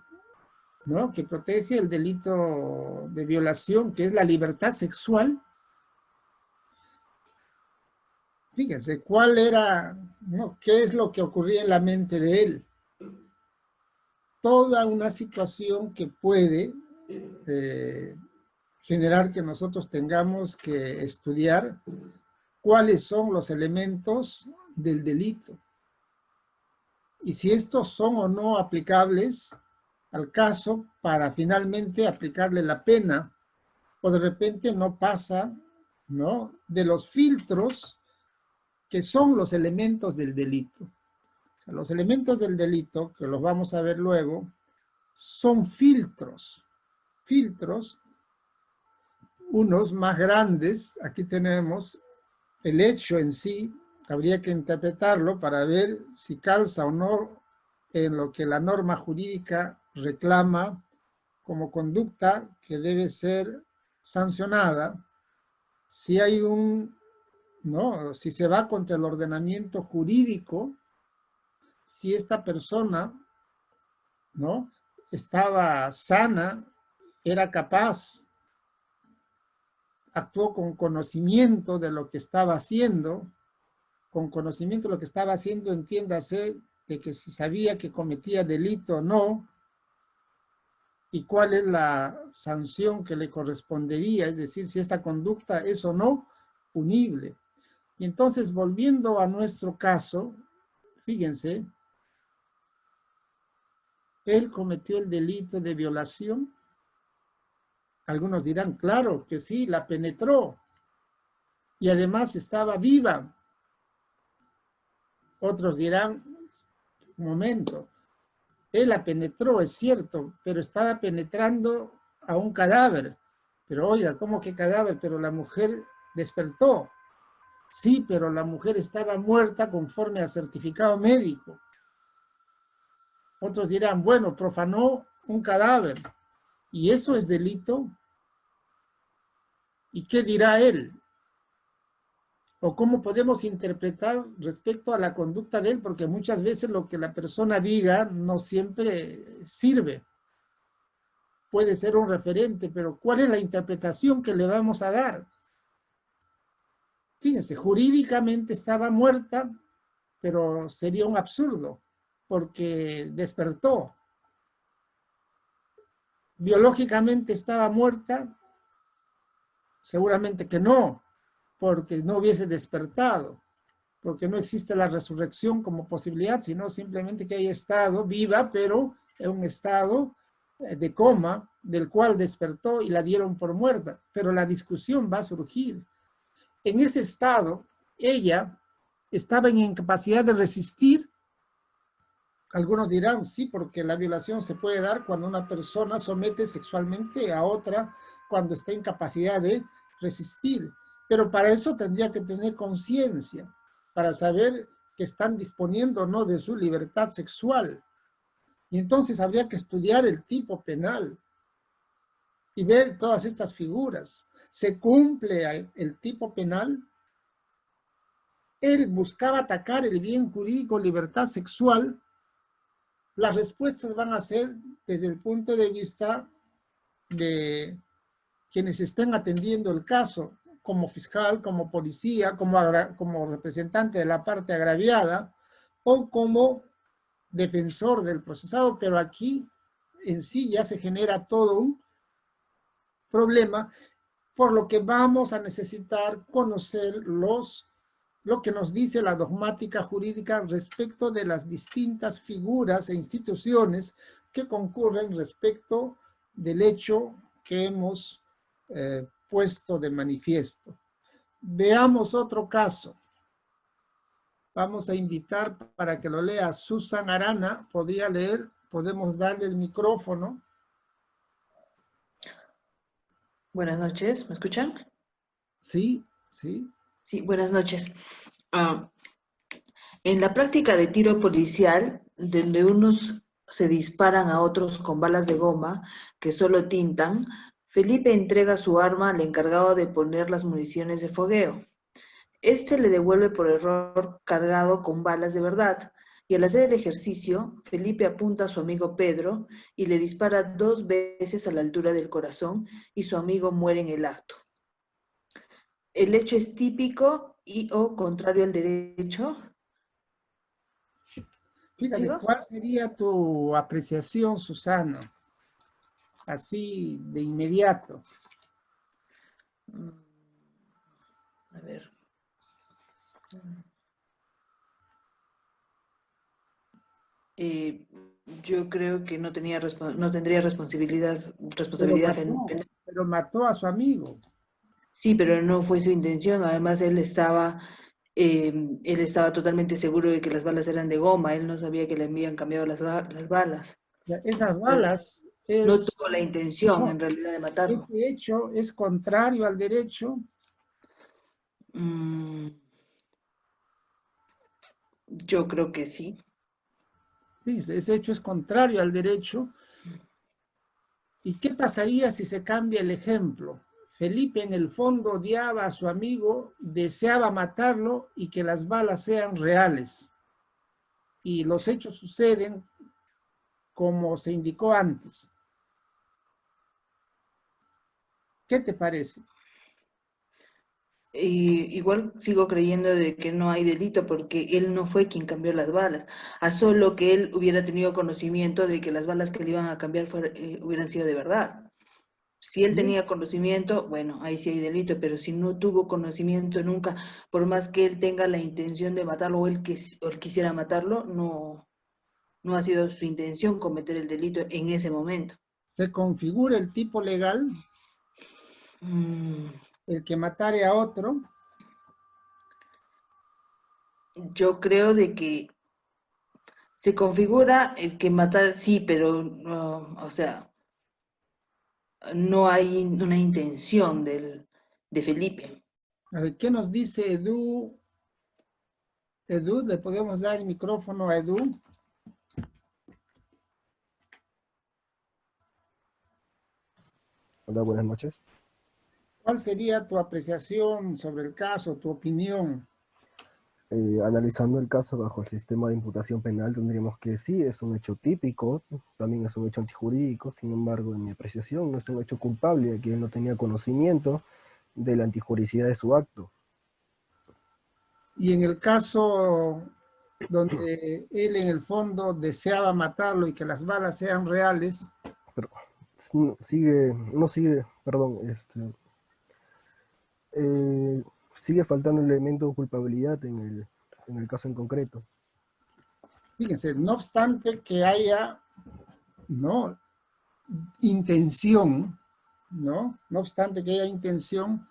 ¿no? Que protege el delito de violación, que es la libertad sexual. Fíjense, ¿cuál era, no? ¿Qué es lo que ocurría en la mente de él? Toda una situación que puede generar que nosotros tengamos que estudiar cuáles son los elementos del delito y si estos son o no aplicables al caso para finalmente aplicarle la pena, o de repente no pasa, ¿no?, de los filtros que son los elementos del delito. O sea, los elementos del delito, que los vamos a ver luego, son filtros, unos más grandes. Aquí tenemos el hecho en sí, habría que interpretarlo para ver si calza o no en lo que la norma jurídica reclama como conducta que debe ser sancionada. Si hay ¿no? Si se va contra el ordenamiento jurídico, si esta persona, ¿no?, estaba sana, era capaz, actuó con conocimiento de lo que estaba haciendo, con conocimiento de lo que estaba haciendo, entiéndase, de que si sabía que cometía delito o no, y cuál es la sanción que le correspondería, es decir, si esta conducta es o no punible. Y entonces, volviendo a nuestro caso, fíjense, él cometió el delito de violación. Algunos dirán, claro que sí, la penetró, y además estaba viva. Otros dirán, un momento, él la penetró, es cierto, pero estaba penetrando a un cadáver. Pero oiga, ¿cómo que cadáver? Pero la mujer despertó. Sí, pero la mujer estaba muerta conforme al certificado médico. Otros dirán, bueno, profanó un cadáver. ¿Y eso es delito? ¿Y qué dirá él? ¿O cómo podemos interpretar respecto a la conducta de él? Porque muchas veces lo que la persona diga no siempre sirve. Puede ser un referente, pero ¿cuál es la interpretación que le vamos a dar? Fíjense, jurídicamente estaba muerta, pero sería un absurdo, porque despertó. Biológicamente estaba muerta, seguramente que no, porque no hubiese despertado, porque no existe la resurrección como posibilidad, sino simplemente que haya estado viva, pero en un estado de coma, del cual despertó y la dieron por muerta. Pero la discusión va a surgir. En ese estado, ella estaba en incapacidad de resistir. Algunos dirán, sí, porque la violación se puede dar cuando una persona somete sexualmente a otra cuando está en capacidad de resistir. Pero para eso tendría que tener conciencia, para saber que están disponiendo o no de su libertad sexual. Y entonces habría que estudiar el tipo penal y ver todas estas figuras. ¿Se cumple el tipo penal? Él buscaba atacar el bien jurídico, libertad sexual. Las respuestas van a ser desde el punto de vista de quienes estén atendiendo el caso, como fiscal, como policía, como representante de la parte agraviada o como defensor del procesado, pero aquí en sí ya se genera todo un problema, por lo que vamos a necesitar conocer lo que nos dice la dogmática jurídica respecto de las distintas figuras e instituciones que concurren respecto del hecho que hemos puesto de manifiesto. Veamos otro caso. Vamos a invitar para que lo lea Susan Arana. ¿Podría leer? Podemos darle el micrófono. Buenas noches, ¿me escuchan? Sí, sí. Sí, buenas noches. En la práctica de tiro policial, donde unos se disparan a otros con balas de goma que solo tintan, Felipe entrega su arma al encargado de poner las municiones de fogueo. Este le devuelve por error cargado con balas de verdad, y al hacer el ejercicio, Felipe apunta a su amigo Pedro y le dispara 2 veces a la altura del corazón y su amigo muere en el acto. El hecho es típico y o contrario al derecho. Fíjate, ¿Sigo? ¿cuál sería tu apreciación, Susana? Así de inmediato. A ver. Yo creo que no tendría responsabilidad Pero mató a su amigo. Sí, pero no fue su intención. Además, él estaba totalmente seguro de que las balas eran de goma. Él no sabía que le habían cambiado las balas. Esas balas No tuvo la intención, no, en realidad, de matarlo. ese hecho es contrario al derecho. Yo creo que sí. Fíjese, ese hecho es contrario al derecho. ¿Y qué pasaría si se cambia el ejemplo? Felipe en el fondo odiaba a su amigo, deseaba matarlo y que las balas sean reales. Y los hechos suceden como se indicó antes. ¿Qué te parece? igual sigo creyendo de que no hay delito porque él no fue quien cambió las balas, a solo que él hubiera tenido conocimiento de que las balas que le iban a cambiar hubieran sido de verdad. Si él tenía conocimiento, bueno, ahí sí hay delito, pero si no tuvo conocimiento nunca, por más que él tenga la intención de matarlo o él quisiera matarlo, no ha sido su intención cometer el delito en ese momento. ¿Se configura el tipo legal? El que matare a otro. Yo creo de que se configura el que matar, sí, pero, o sea, no hay una intención de Felipe. A ver, ¿qué nos dice Edu? Edu, ¿le podemos dar el micrófono a Edu? Hola, buenas noches. ¿Cuál sería tu apreciación sobre el caso, tu opinión? Analizando el caso bajo el sistema de imputación penal, tendríamos que sí, es un hecho típico, también es un hecho antijurídico, sin embargo, en mi apreciación, no es un hecho culpable, ya que él no tenía conocimiento de la antijuricidad de su acto. Y en el caso donde él en el fondo deseaba matarlo y que las balas sean reales. Pero sigue faltando el elemento de culpabilidad en el caso en concreto. Fíjense, no obstante que haya, ¿no?, intención, ¿no? No obstante que haya intención,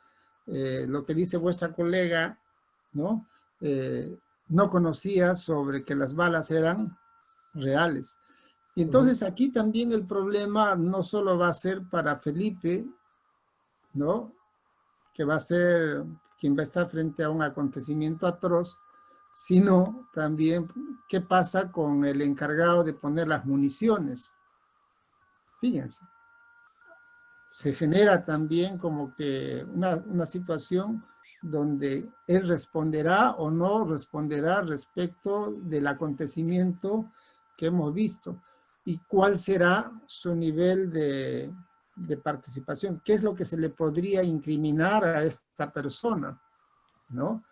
lo que dice vuestra colega, ¿no? No conocía sobre que las balas eran reales. Y entonces aquí también el problema no solo va a ser para Felipe, ¿no?, que va a ser quien va a estar frente a un acontecimiento atroz, sino también qué pasa con el encargado de poner las municiones. Fíjense, se genera también como que una situación donde él responderá o no responderá respecto del acontecimiento que hemos visto y cuál será su nivel de participación, qué es lo que se le podría incriminar a esta persona, ¿no?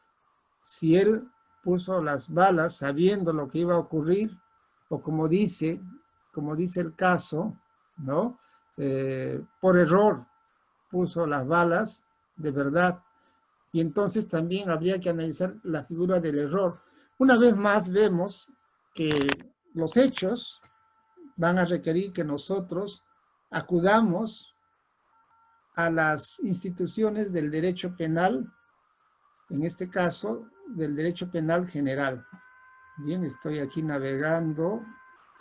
Si él puso las balas sabiendo lo que iba a ocurrir, o como dice el caso, ¿no? Por error puso las balas de verdad. Y entonces también habría que analizar la figura del error. Una vez más vemos que los hechos van a requerir que nosotros acudamos a las instituciones del derecho penal, en este caso, del derecho penal general. Bien, estoy aquí navegando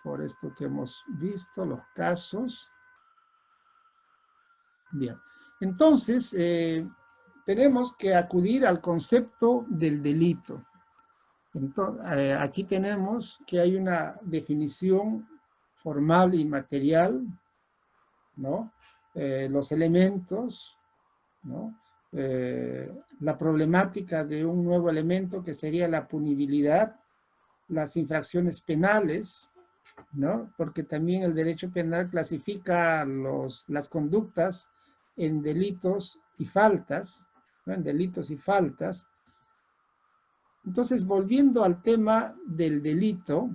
por esto que hemos visto, los casos. Bien, entonces tenemos que acudir al concepto del delito. Entonces, aquí tenemos que hay una definición formal y material, ¿no? Los elementos, ¿no? La problemática de un nuevo elemento que sería la punibilidad, las infracciones penales, ¿no? Porque también el derecho penal clasifica las conductas en delitos y faltas, ¿no? En delitos y faltas. Entonces, volviendo al tema del delito,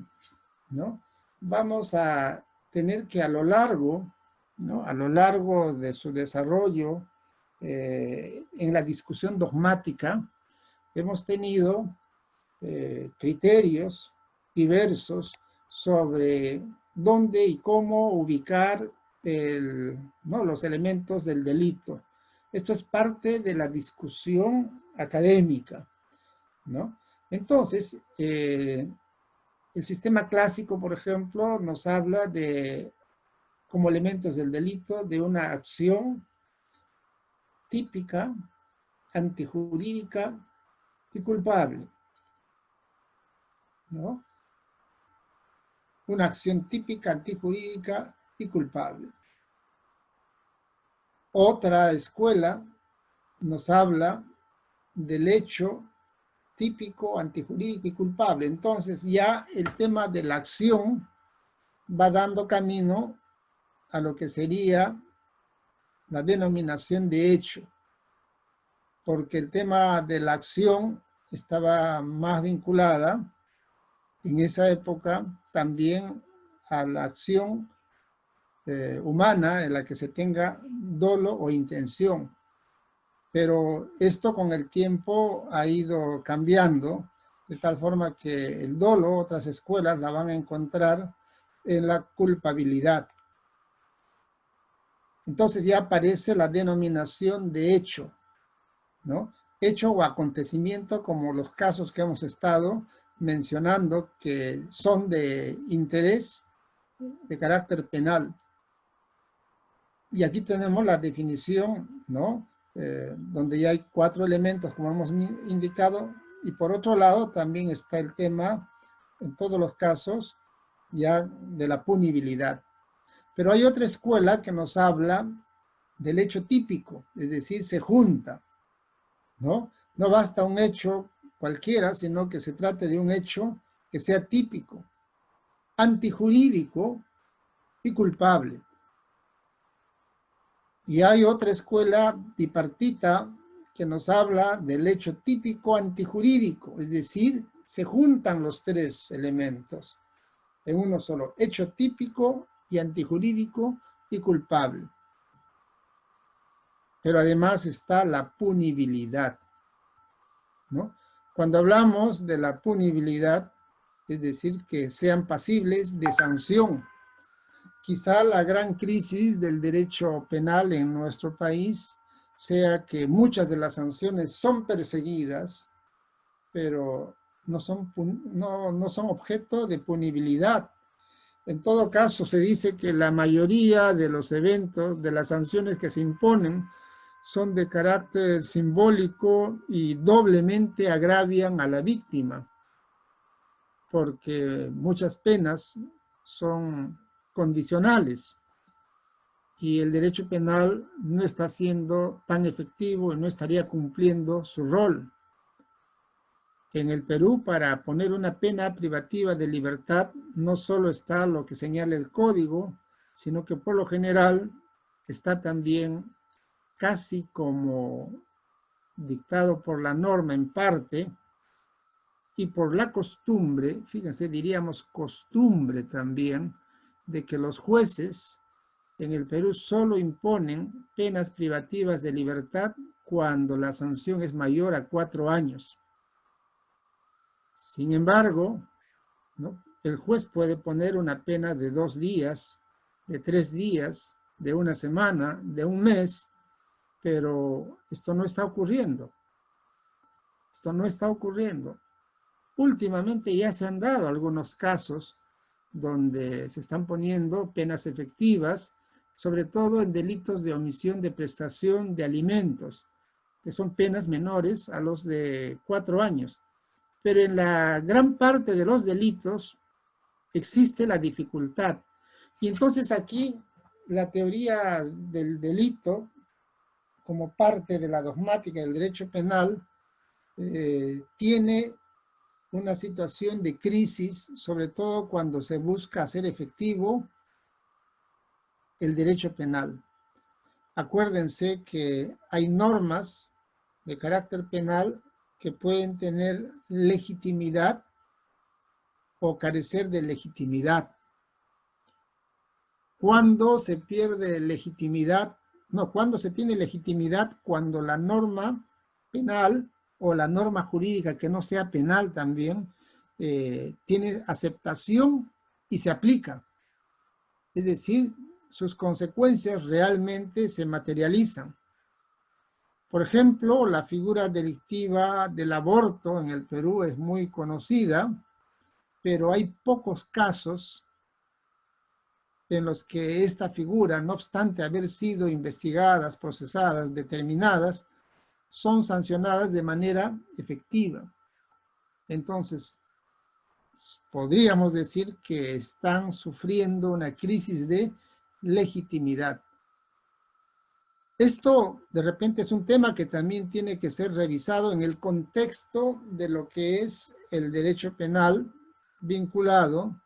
¿no?, vamos a tener que a lo largo, ¿no?, a lo largo de su desarrollo, en la discusión dogmática, hemos tenido criterios diversos sobre dónde y cómo ubicar ¿no?, los elementos del delito. Esto es parte de la discusión académica, ¿no? Entonces, el sistema clásico, por ejemplo, nos habla de, como elementos del delito, de una acción típica, antijurídica y culpable, ¿no? Una acción típica, antijurídica y culpable. Otra escuela nos habla del hecho típico, antijurídico y culpable. Entonces ya el tema de la acción va dando camino a lo que sería la denominación de hecho. porque el tema de la acción estaba más vinculada en esa época también a la acción humana en la que se tenga dolo o intención. Pero esto con el tiempo ha ido cambiando, de tal forma que el dolo, otras escuelas la van a encontrar en la culpabilidad. Entonces ya aparece la denominación de hecho, ¿no? Hecho o acontecimiento, como los casos que hemos estado mencionando, que son de interés de carácter penal. Y aquí tenemos la definición, ¿no? Donde ya hay 4 elementos, como hemos indicado, y por otro lado también está el tema, en todos los casos, ya de la punibilidad. Pero hay otra escuela que nos habla del hecho típico, es decir, se junta, ¿no? No basta un hecho cualquiera, sino que se trate de un hecho que sea típico, antijurídico y culpable. Y hay otra escuela bipartita que nos habla del hecho típico antijurídico, es decir, se juntan los 3 elementos en uno solo, hecho típico y antijurídico y culpable. Pero además está la punibilidad, ¿no? Cuando hablamos de la punibilidad, es decir, que sean pasibles de sanción. Quizá la gran crisis del derecho penal en nuestro país sea que muchas de las sanciones son perseguidas, pero no son objeto de punibilidad. En todo caso, se dice que la mayoría de los eventos, de las sanciones que se imponen, son de carácter simbólico y doblemente agravian a la víctima, porque muchas penas son condicionales y el derecho penal no está siendo tan efectivo y no estaría cumpliendo su rol. En el Perú, para poner una pena privativa de libertad, no solo está lo que señala el código, sino que por lo general está también casi como dictado por la norma en parte y por la costumbre, fíjense, diríamos costumbre también, de que los jueces en el Perú solo imponen penas privativas de libertad cuando la sanción es mayor a 4 años. Sin embargo, ¿no?, el juez puede poner una pena de 2 días, de 3 días, de 1 semana, de 1 mes, pero esto no está ocurriendo. Esto no está ocurriendo. Últimamente ya se han dado algunos casos donde se están poniendo penas efectivas, sobre todo en delitos de omisión de prestación de alimentos, que son penas menores a los de 4 años. Pero en la gran parte de los delitos existe la dificultad. Y entonces aquí la teoría del delito, como parte de la dogmática del derecho penal, tiene una situación de crisis, sobre todo cuando se busca hacer efectivo el derecho penal. Acuérdense que hay normas de carácter penal que pueden tener legitimidad o carecer de legitimidad. ¿Cuándo se pierde legitimidad? No, ¿cuándo se tiene legitimidad? Cuando la norma penal o la norma jurídica que no sea penal también tiene aceptación y se aplica. Es decir, sus consecuencias realmente se materializan. Por ejemplo, la figura delictiva del aborto en el Perú es muy conocida, pero hay pocos casos en los que esta figura, no obstante haber sido investigadas, procesadas, determinadas, son sancionadas de manera efectiva. Entonces, podríamos decir que están sufriendo una crisis de legitimidad. Esto, de repente, es un tema que también tiene que ser revisado en el contexto de lo que es el derecho penal vinculado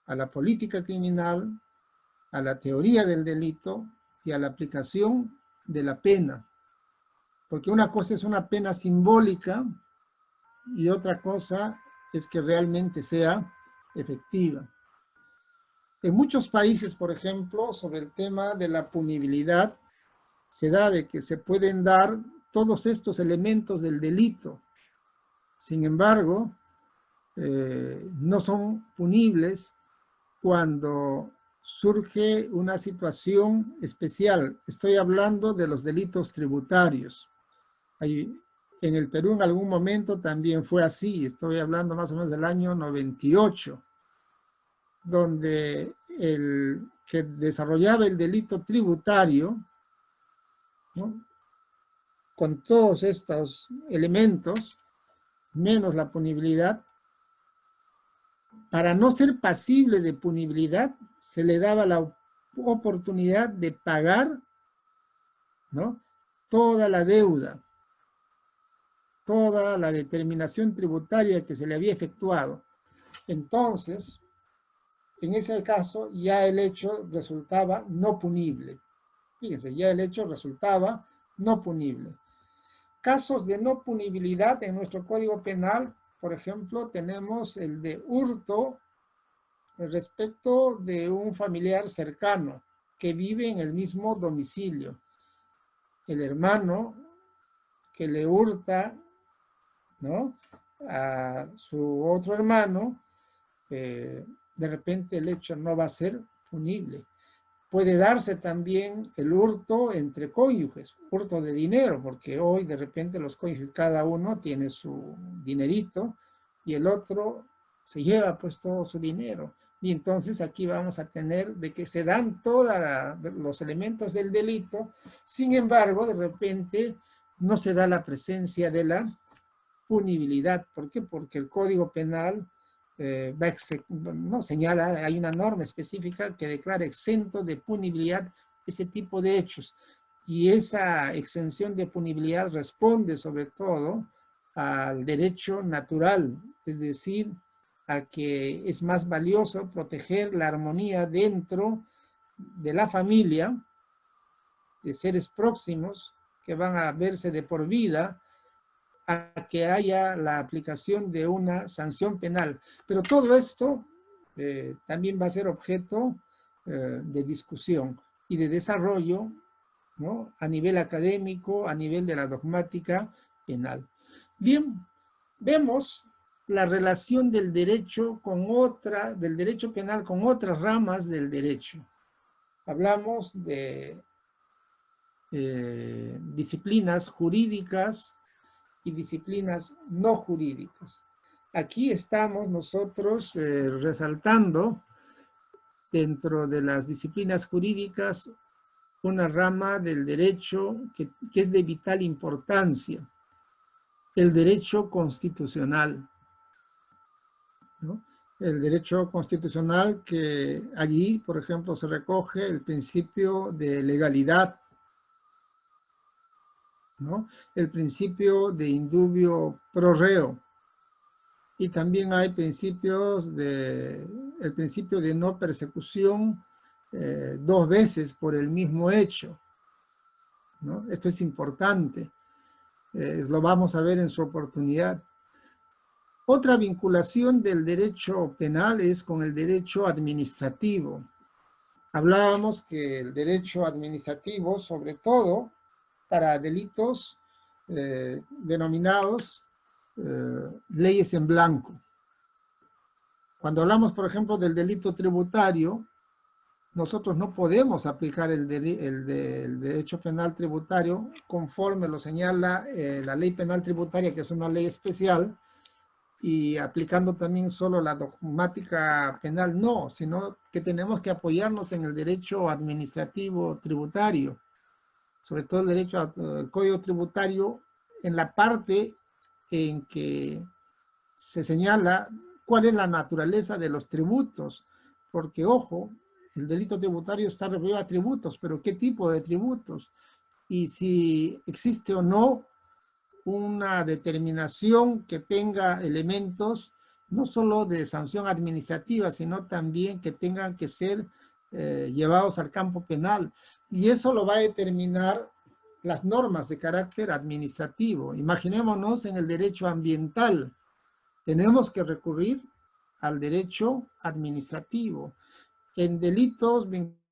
a la política criminal, a la teoría del delito y a la aplicación de la pena. Porque una cosa es una pena simbólica y otra cosa es que realmente sea efectiva. En muchos países, por ejemplo, sobre el tema de la punibilidad, se da de que se pueden dar todos estos elementos del delito. Sin embargo, no son punibles cuando surge una situación especial. Estoy hablando de los delitos tributarios. En el Perú en algún momento también fue así, estoy hablando más o menos del año 98, donde el que desarrollaba el delito tributario, ¿no?, con todos estos elementos, menos la punibilidad, para no ser pasible de punibilidad, se le daba la oportunidad de pagar, ¿no?, toda la deuda, toda la determinación tributaria que se le había efectuado. Entonces, en ese caso, ya el hecho resultaba no punible. Fíjense, ya el hecho resultaba no punible. Casos de no punibilidad en nuestro Código Penal, por ejemplo, tenemos el de hurto respecto de un familiar cercano que vive en el mismo domicilio. El hermano que le hurta, ¿no?, a su otro hermano, de repente el hecho no va a ser punible. Puede darse también el hurto entre cónyuges, hurto de dinero, porque hoy de repente los cónyuges, cada uno tiene su dinerito y el otro se lleva pues todo su dinero. Y entonces aquí vamos a tener de que se dan todos los elementos del delito, sin embargo, de repente no se da la presencia de la punibilidad. ¿Por qué? Porque el Código Penal no señala, hay una norma específica que declara exento de punibilidad ese tipo de hechos. Y esa exención de punibilidad responde sobre todo al derecho natural, es decir, a que es más valioso proteger la armonía dentro de la familia, de seres próximos que van a verse de por vida, a que haya la aplicación de una sanción penal. Pero todo esto también va a ser objeto de discusión y de desarrollo, ¿no?, a nivel académico, a nivel de la dogmática penal. Bien, vemos la relación del derecho del derecho penal con otras ramas del derecho. Hablamos de disciplinas jurídicas y disciplinas no jurídicas. Aquí estamos nosotros resaltando dentro de las disciplinas jurídicas una rama del derecho que es de vital importancia, el derecho constitucional, ¿no? El derecho constitucional, que allí, por ejemplo, se recoge el principio de legalidad, ¿no?, el principio de indubio pro reo, y también hay el principio de no persecución dos veces por el mismo hecho, ¿no? Esto es importante, lo vamos a ver en su oportunidad. Otra vinculación del derecho penal es con el derecho administrativo. Hablábamos que el derecho administrativo, sobre todo para delitos denominados leyes en blanco. Cuando hablamos, por ejemplo, del delito tributario, nosotros no podemos aplicar el derecho penal tributario conforme lo señala la ley penal tributaria, que es una ley especial, y aplicando también solo la dogmática penal, no, sino que tenemos que apoyarnos en el derecho administrativo tributario, sobre todo el derecho al Código Tributario, en la parte en que se señala cuál es la naturaleza de los tributos, porque, ojo, el delito tributario está referido a tributos, pero ¿qué tipo de tributos? Y si existe o no una determinación que tenga elementos no solo de sanción administrativa, sino también que tengan que ser llevados al campo penal. Y eso lo va a determinar las normas de carácter administrativo. Imaginémonos en el derecho ambiental. Tenemos que recurrir al derecho administrativo. En delitos vinculados